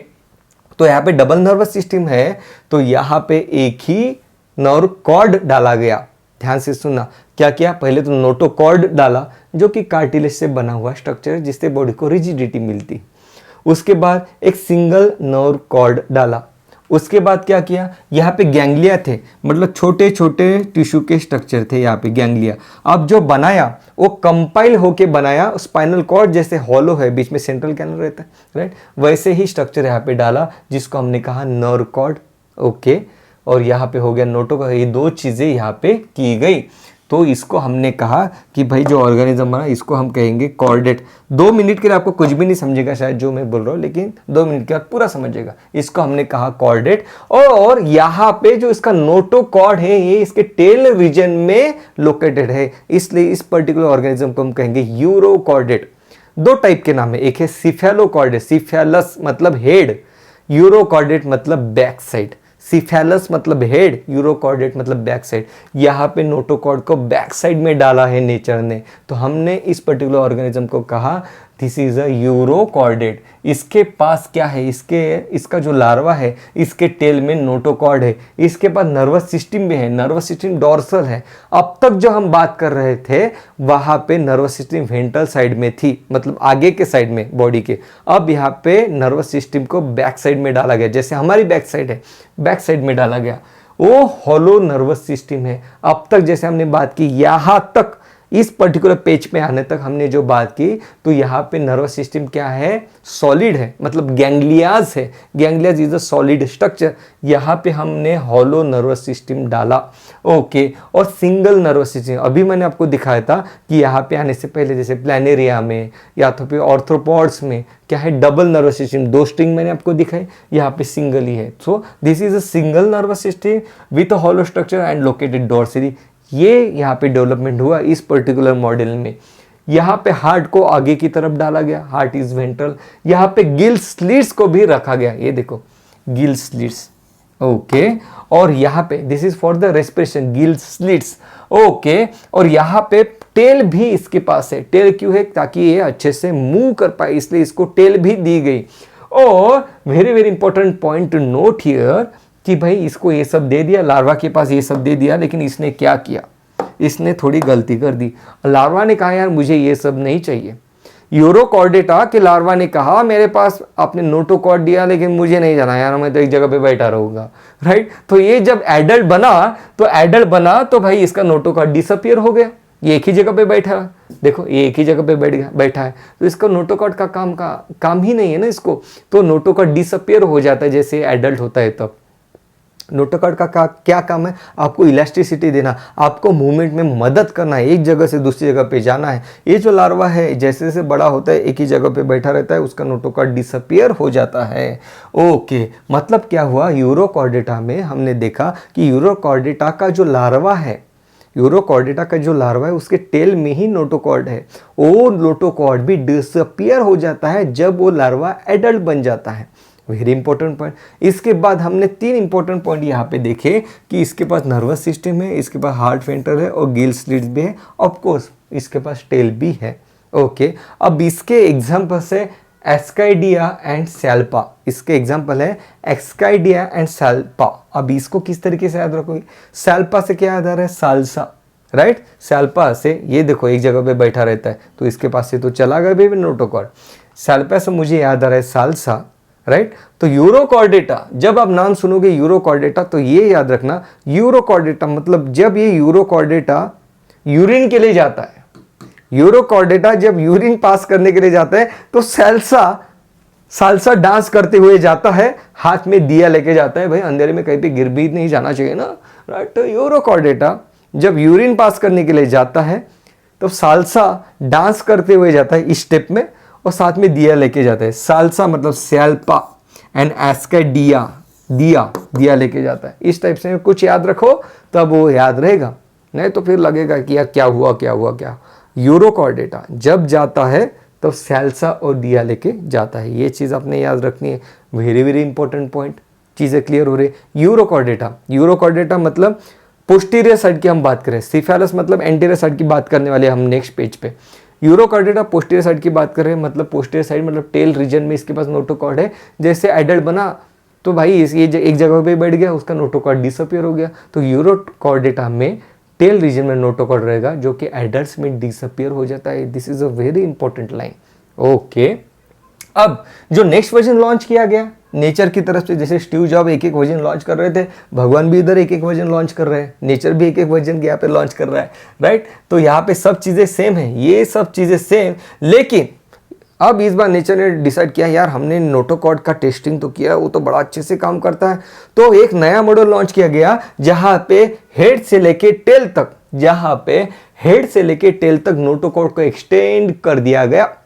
तो यहाँ पे डबल नर्वस सिस्टम है, तो यहाँ पे एक ही नर्व कॉर्ड डाला गया। ध्यान से सुनना, क्या किया, पहले तो नोटोकॉर्ड डाला जो कि कार्टिलेज से बना हुआ स्ट्रक्चर है जिससे बॉडी को रिजिडिटी मिलती। उसके बाद एक सिंगल नर्व कॉर्ड डाला। उसके बाद क्या किया, यहाँ पे गैंग्लिया थे, मतलब छोटे छोटे टिश्यू के स्ट्रक्चर थे यहाँ पे गैंग्लिया। अब जो बनाया वो कंपाइल होके बनाया, स्पाइनल कॉर्ड जैसे हॉलो है, बीच में सेंट्रल कैनल रहता है, राइट, वैसे ही स्ट्रक्चर यहाँ पे डाला जिसको हमने कहा नर्व कॉर्ड। ओके, और यहाँ पे हो गया नोटोकॉर्ड। ये दो चीज़ें यहाँ पे की गई, तो इसको हमने कहा कि भाई जो ऑर्गेनिज्म बना इसको हम कहेंगे कॉर्डेट। 2 मिनट के लिए आपको कुछ भी नहीं समझेगा शायद जो मैं बोल रहा हूँ, लेकिन 2 मिनट के बाद पूरा समझेगा। इसको हमने कहा कॉर्डेट, और यहाँ पे जो इसका नोटोकॉर्ड है ये इसके टेल रीजन में लोकेटेड है, इसलिए इस पर्टिकुलर ऑर्गेनिज्म को हम कहेंगे यूरोकॉर्डेट। 2 टाइप के नाम है, एक है सिफेलोकॉर्डेट, सिफेलस मतलब हेड, यूरोकॉर्डेट मतलब बैक साइड। सिफेलस मतलब हेड, यूरोकॉर्डेट मतलब बैक साइड। यहाँ पे नोटोकॉर्ड को बैक साइड में डाला है नेचर ने, तो हमने इस पर्टिकुलर ऑर्गेनिज्म को कहा दिस इज अ यूरोकॉर्डेट। इसके पास क्या है, इसका जो लार्वा है इसके टेल में नोटोकॉर्ड है, इसके पास नर्वस सिस्टम भी है, नर्वस सिस्टम डॉर्सल है। अब तक जो हम बात कर रहे थे वहां पे नर्वस सिस्टम वेंट्रल साइड में थी, मतलब आगे के साइड में बॉडी के। अब यहाँ पे नर्वस सिस्टम को बैक साइड में डाला गया, जैसे हमारी बैक साइड है, बैक साइड में डाला गया। वो हॉलो नर्वस सिस्टम है। अब तक जैसे हमने बात की यहाँ तक इस पर्टिकुलर पेज पे आने तक हमने जो बात की, तो यहाँ पे नर्वस सिस्टम क्या है, सॉलिड है, मतलब गैंग्लियाज है। Ganglia is a solid structure. यहाँ पे हमने हॉलो नर्वस सिस्टम डाला। ओके, और सिंगल नर्वस सिस्टम अभी मैंने आपको दिखाया था कि यहाँ पे आने से पहले जैसे प्लानेरिया में या तो फिर ऑर्थ्रोपॉड्स में क्या है, डबल नर्वस सिस्टम, 2 स्ट्रिंग मैंने आपको दिखाई, यहाँ पे सिंगल ही है। सो this is a single nervous system with a hollow structure and located dorsally. ये यहाँ पे डेवलपमेंट हुआ इस पर्टिकुलर मॉडल में। यहाँ पे हार्ट को आगे की तरफ डाला गया, हार्ट इज वेंट्रल। यहाँ पे गिल स्लिट्स को भी रखा गया, ये देखो गिल स्लिट्स। ओके, और यहाँ पे this is for the respiration, gill slits. Okay, और यहाँ पे टेल भी इसके पास है। टेल क्यों है, ताकि ये अच्छे से मूव कर पाए, इसलिए इसको टेल भी दी गई। और very very important point two note here कि भाई इसको ये सब दे दिया, लार्वा के पास ये सब दे दिया, लेकिन इसने क्या किया, इसने थोड़ी गलती कर दी। लार्वा ने कहा यार मुझे ये सब नहीं चाहिए। यूरोकॉर्डेटा के लार्वा ने कहा मेरे पास आपने नोटोकॉर्ड दिया लेकिन मुझे नहीं जाना यार, मैं तो एक जगह पे बैठा रहूंगा, राइट। तो ये जब एडल्ट बना तो भाई इसका नोटोकॉर्ड डिसअपियर हो गया, ये एक ही जगह पे बैठा है। देखो ये एक ही जगह पे बैठा है, तो इसका नोटोकॉर्ड का काम ही नहीं है ना इसको, तो नोटोकॉर्ड डिसअपियर हो जाता है जैसे एडल्ट होता है तब। नोटोकॉर्ड का क्या काम है, आपको इलास्टिसिटी देना, आपको मूवमेंट में मदद करना है, एक जगह से दूसरी जगह पे जाना है। ये जो लार्वा है जैसे जैसे बड़ा होता है एक ही जगह पे बैठा रहता है, उसका नोटोकॉर्ड डिसअपियर हो जाता है। ओके, मतलब क्या हुआ, यूरोकॉर्डेटा में हमने देखा कि यूरोकॉर्डेटा का जो लार्वा है, उसके टेल में ही नोटोकॉर्ड है। वो नोटोकॉर्ड भी डिसअपियर हो जाता है जब वो लार्वा एडल्ट बन जाता है। Very important point. इसके बाद हमने 3 इंपॉर्टेंट पॉइंट यहाँ पे देखे कि इसके पास नर्वस सिस्टम है, इसके पास हार्ट वेंट्रल है और गिल स्लिट्स भी है, ऑफ कोर्स इसके पास टेल भी है। ओके, अब इसके एग्जांपल है एस्काइडिया एंड सैल्पा। इसके एग्जांपल है एस्काइडिया एंड सैल्पा। अब इसको किस तरीके से याद रखोगे, सैल्पा से क्या याद आ रहा है, साल्सा, राइट। सैल्पा से ये देखो एक जगह पे बैठा रहता है, तो इसके पास से तो चला गया भी नोटोकॉर्ड। सैल्पा से मुझे याद आ रहा है साल्सा, राइट। तो यूरोकॉर्डेटा, जब आप नाम सुनोगे यूरोकॉर्डेटा तो ये याद रखना, यूरोकॉर्डेटा मतलब जब ये यूरोकॉर्डेटा यूरिन के लिए जाता है, यूरोकॉर्डेटा जब यूरिन पास करने के लिए जाता है तो साल्सा डांस करते हुए जाता है, हाथ में दिया लेके जाता है। भाई अंधेरे में कहीं पे गिर भी नहीं जाना चाहिए ना, राइट। तो यूरोकॉर्डेटा जब यूरिन पास करने के लिए जाता है तो साल्सा डांस करते हुए जाता है इस स्टेप में, और साथ में दिया लेके जाता है। साल्सा मतलब सैल्पा एंड एस्काइडिया, दिया लेके जाता है। इस टाइप से कुछ याद रखो तब वो याद रहेगा, नहीं तो फिर लगेगा कि यार क्या हुआ। यूरोकॉर्डेटा जब जाता है तब सैल्सा और दिया लेके जाता है, ये चीज़ आपने याद रखनी है। वेरी वेरी इंपॉर्टेंट पॉइंट, चीज़ें क्लियर हो रही है। यूरोकॉर्डेटा मतलब पोस्टीरियर साइड की हम बात करें, सिफेलस मतलब एंटीरियर साइड की बात करने वाले हम नेक्स्ट पेज पे। यूरोकॉर्डेटा पोस्टीरियर साइड की बात कर रहे हैं, मतलब पोस्टीरियर साइड मतलब टेल रीजन में इसके पास नोटोकॉर्ड है। जैसे एडल्ट बना तो भाई ये एक जगह पे बैठ गया, उसका नोटोकॉर्ड डिसअपियर हो गया। तो यूरोकॉर्डेटा में टेल रीजन में नोटोकॉर्ड रहेगा जो कि एडल्ट्स में डिसअपियर हो जाता है। This is a very important line. Okay, अब जो नेक्स्ट वर्जन लॉन्च किया गया नेचर की तरफ से, जैसे स्टीव जॉब एक वर्जन लॉन्च कर रहे थे, भगवान भी इधर एक वर्जन लॉन्च कर रहे हैं, नेचर भी एक वर्जन यहाँ पे लॉन्च कर रहा है, राइट। तो यहाँ पे सब चीज़ें सेम है, ये सब चीज़ें सेम, लेकिन अब इस बार नेचर ने डिसाइड किया यार हमने नोटोकॉर्ड का टेस्टिंग तो किया, वो तो बड़ा अच्छे से काम करता है, तो एक नया मॉडल लॉन्च किया गया जहाँ पे हेड से लेके टेल तक नोटोकॉर्ड को एक्सटेंड कर दिया गया।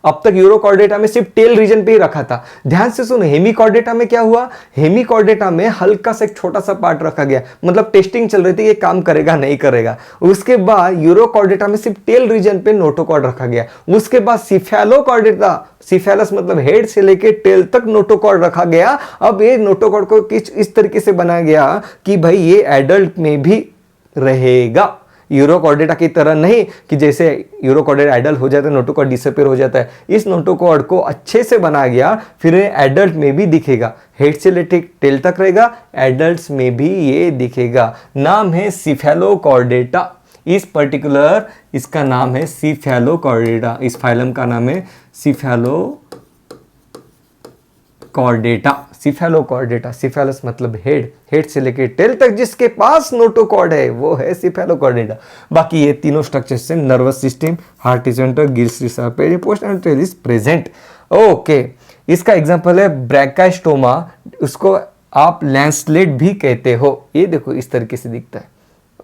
अब तक यूरोकॉर्डेटा में सिर्फ टेल रीजन पे ही रखा था। ध्यान से सुनो, हेमिकॉर्डेटा में क्या हुआ, हेमिकॉर्डेटा में हल्का सा एक छोटा सा पार्ट रखा गया, मतलब टेस्टिंग चल रही थी ये काम करेगा नहीं करेगा। उसके बाद यूरोकॉर्डेटा में सिर्फ टेल रीजन पे नोटोकॉर्ड रखा गया। उसके बाद सिफेलोकॉर्डेटा, सिफेलस मतलब हेड से लेके टेल तक नोटोकॉर्ड रखा गया। अब ये नोटोकॉर्ड को इस तरीके से बनाया गया कि भाई ये एडल्ट में भी रहेगा, यूरोकॉर्डेटा की तरह नहीं कि जैसे यूरोकॉर्डेटा एडल्ट हो जाता है नोटोकॉर्ड डिसअपियर हो जाता है। इस नोटोकॉर्ड को अच्छे से बनाया गया, फिर एडल्ट में भी दिखेगा, हेड से लेके टेल तक रहेगा, एडल्ट्स में भी ये दिखेगा। नाम है सिफेलोकॉर्डेटा। इस पर्टिकुलर इसका नाम है सिफेलोकॉर्डेटा, इस फाइलम का नाम है सिफेलोकॉर्डेटा। सिफेलोकॉर्डेटा, सिफेलस मतलब हेड, हेड से लेके टेल तक जिसके पास नोटोकॉर्ड है वो है सिफेलोकॉर्डेटा। बाकी ये तीनों स्ट्रक्चर्स से nervous system, heart is center, gills post and tail is present. Okay, इसका एग्जांपल है ब्रैंकास्टोमा, उसको आप लैंसलेट भी कहते हो। ये देखो इस तरीके से दिखता है।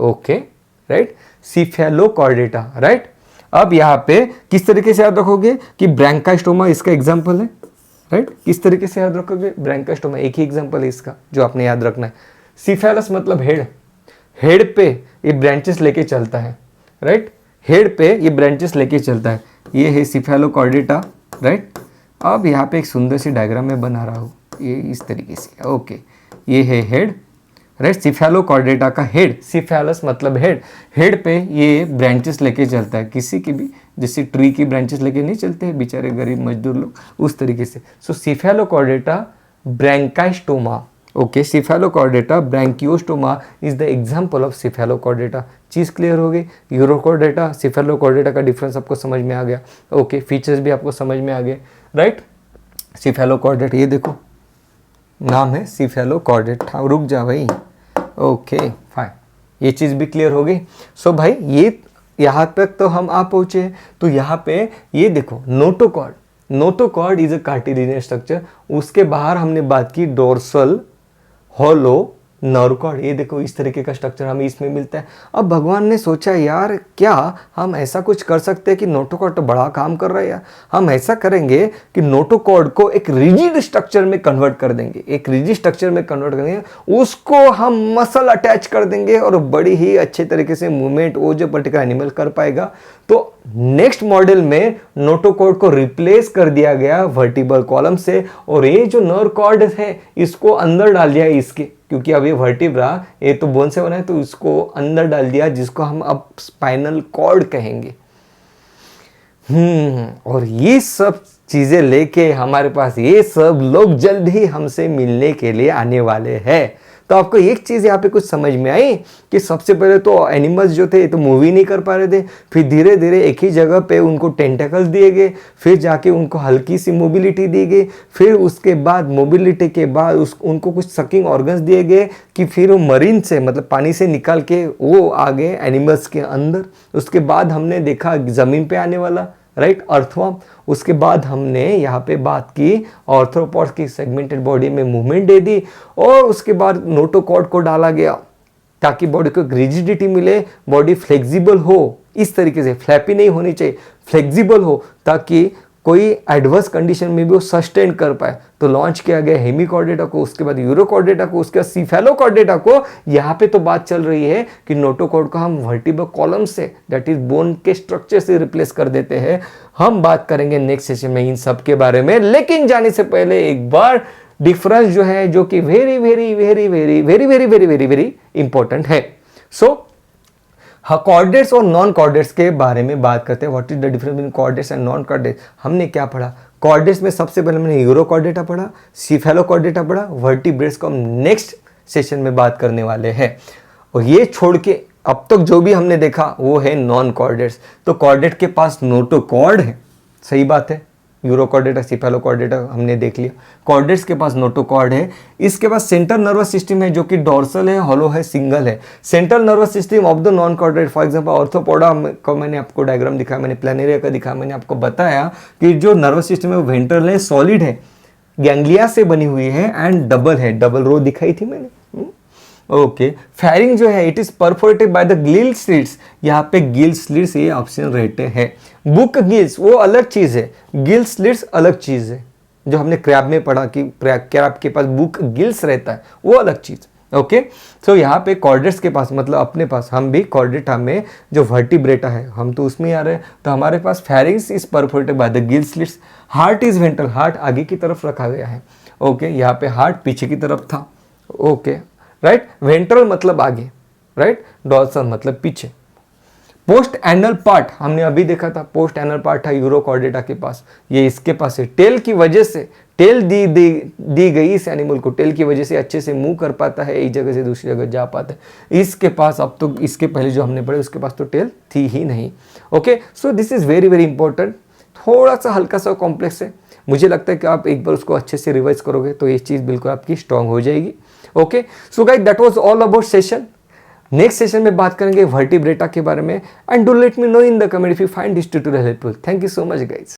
Okay right, cephalochordata right. अब यहाँ पे किस तरीके से याद रखोगे कि ब्रैंकास्टोमा इसका एग्जांपल है राइट। किस तरीके से याद रखोगे, ब्रैंकास्टोमा एक ही एग्जांपल है इसका जो आपने याद रखना है। सिफेलस मतलब हेड, हेड पे ये ब्रांचेस लेके चलता है राइट, हेड पे ये ब्रांचेस लेके चलता है। ये है सिफेलोकॉर्डेटा राइट। अब यहाँ पे एक सुंदर सी डायग्राम में बना रहा हूँ, ये इस तरीके से। ओके, ये है हेड राइट, सिफेलोकॉर्डेटा का हेड, सिफेलस मतलब हेड, हेड पे ये ब्रांचेस लेके चलता है। किसी की भी जैसे ट्री की ब्रांचेस लेके नहीं चलते हैं बेचारे गरीब मजदूर लोग, उस तरीके से। So Cephalochordata Branchiostoma. Okay, Cephalochordata Branchiostoma is the example of Cephalochordata. चीज़ क्लियर हो गई। यूरोकॉर्डेटा सिफेलोकॉर्डेटा का डिफरेंस आपको समझ में आ गया। ओके, फीचर्स भी आपको समझ में आ गए राइट। सिफेलोकॉर्डेटा ये देखो नाम है सिफेलोकॉर्डेटा। रुक जा भाई। ओके फाइन, ये चीज़ भी क्लियर हो गई। सो भाई ये यहाँ तक तो हम आ पहुँचे। तो यहाँ पे ये देखो notochord, notochord is a cartilaginous structure. उसके बाहर हमने बात की डोर्सल, हॉलो, नर्व कॉर्ड। ये देखो इस तरीके का स्ट्रक्चर हमें इसमें मिलता है। अब भगवान ने सोचा यार क्या हम ऐसा कुछ कर सकते हैं कि नोटोकॉर्ड तो बड़ा काम कर रहा है यार, हम ऐसा करेंगे कि नोटोकॉर्ड को एक रिजिड स्ट्रक्चर में कन्वर्ट कर देंगे, एक रिजिड स्ट्रक्चर में कन्वर्ट करेंगे, उसको हम मसल अटैच कर देंगे और बड़ी ही अच्छे तरीके से मूवमेंट वो जो पर्टिकुलर एनिमल कर पाएगा। तो नेक्स्ट मॉडल में नोटोकॉर्ड को रिप्लेस कर दिया गया वर्टिब्रल कॉलम से, और ये जो नर्व कॉर्ड है इसको अंदर डाल दिया इसके, क्योंकि अब ये वर्टिब्रा ये तो बोन से बना है तो इसको अंदर डाल दिया, जिसको हम अब स्पाइनल कॉर्ड कहेंगे। और ये सब चीजें लेके हमारे पास ये सब लोग जल्द ही हमसे मिलने के लिए आने वाले हैं। तो आपको एक चीज़ यहाँ पे कुछ समझ में आई कि सबसे पहले तो एनिमल्स जो थे तो मूव ही नहीं कर पा रहे थे, फिर धीरे धीरे एक ही जगह पे उनको टेंटेकल्स दिए गए, फिर जाके उनको हल्की सी मोबिलिटी दी गई, फिर उसके बाद मोबिलिटी के बाद उनको कुछ सकिंग ऑर्गन्स दिए गए कि फिर वो मरीन से मतलब पानी से निकाल के वो आ गए एनिमल्स के अंदर। उसके बाद हमने देखा ज़मीन पे आने वाला राइट अर्थवर्म। उसके बाद हमने यहाँ पे बात की ऑर्थ्रोपॉड्स की सेगमेंटेड बॉडी में मूवमेंट दे दी, और उसके बाद नोटोकॉर्ड को डाला गया ताकि बॉडी को रिजिडिटी मिले, बॉडी फ्लेक्सिबल हो, इस तरीके से फ्लैपी नहीं होनी चाहिए, फ्लेक्सिबल हो ताकि कोई एडवर्स कंडीशन में भी वो सस्टेन कर पाए। तो लॉन्च किया गया हेमिकॉर्डेटा को, उसके बाद यूरोकॉर्डेटा को, उसके बाद सिफेलोकॉर्डेटा को। यहाँ पे तो बात चल रही है कि नोटोकॉर्ड को हम vertebral column say that is bone के स्ट्रक्चर से रिप्लेस कर देते हैं। हम बात करेंगे नेक्स्ट सेशन में इन सब के बारे में, लेकिन जाने से पहले एक बार डिफरेंस जो है जो कि very very very very very very very very very important है। सो हाँ, कॉर्डेट्स और नॉन कॉर्डेट्स के बारे में बात करते हैं। What is the difference between chordates and non chordates. हमने क्या पढ़ा, कॉर्डेट्स में सबसे पहले मैंने यूरोकॉर्डेटा पढ़ा, सिफेलोकॉर्डेटा पढ़ा, वर्टिब्रेट्स को हम नेक्स्ट सेशन में बात करने वाले हैं। और ये छोड़ के अब तक जो भी हमने देखा वो है नॉन कॉर्डेट्स। तो कॉर्डेट के पास नोटोकॉर्ड है, सही बात है, यूरोकॉर्डेटा सिफेलोकॉर्डेटा हमने देख लिया। कॉर्डेट्स के पास नोटोकॉर्ड है, इसके पास सेंट्रल नर्वस सिस्टम है जो कि डॉर्सल है, हॉलो है, सिंगल है। Central nervous system of the non chordate, for example arthropoda का मैंने आपको डायग्राम दिखाया, मैंने प्लेनेरिया का दिखाया, मैंने आपको बताया कि जो नर्वस सिस्टम है वो वेंट्रल है, सॉलिड है, गैंग्लिया से बनी हुई है एंड डबल है, डबल रो दिखाई थी मैंने। ओके, फेरिंग जो है it is perforated by the gill slits. यहाँ पे गिल स्लिट्स ये ऑप्शन रहते हैं। बुक गिल्स वो अलग चीज है, गिल स्लिट्स अलग चीज है, जो हमने क्रैब में पढ़ा कि क्रैब के पास बुक गिल्स रहता है, वो अलग चीज। ओके, तो यहाँ पे कॉर्डेट्स के पास मतलब अपने पास हम भी कॉर्डेटा में जो वर्टिब्रेटा है हम तो उसमें आ रहे हैं, तो हमारे पास pharynx is perforated by the gill slits. Heart is ventral, heart आगे की तरफ रखा गया है। ओके, यहाँ पे हार्ट पीछे की तरफ था। ओके राइट, वेंट्रल मतलब आगे, राइट, डॉर्सल मतलब पीछे। पोस्ट एनल पार्ट हमने अभी देखा था, पोस्ट एनल पार्ट था यूरोकॉर्डेटा के पास, ये इसके पास है। टेल की वजह से, टेल दी गई इस एनिमल को, टेल की वजह से अच्छे से मूव कर पाता है, एक जगह से दूसरी जगह जा पाता है। इसके पास अब तो इसके पहले जो हमने पढ़े उसके पास तो टेल थी ही नहीं। Okay, so this is very very important, थोड़ा सा हल्का सा कॉम्प्लेक्स है। मुझे लगता है कि आप एक बार उसको अच्छे से रिवाइज करोगे तो ये चीज़ बिल्कुल आपकी स्ट्रांग हो जाएगी। Okay, so guys that was all about session. Next session में बात करेंगे वर्टिब्रेटा के बारे में, and do let me know in the comment if you find this tutorial helpful. Thank you so much guys.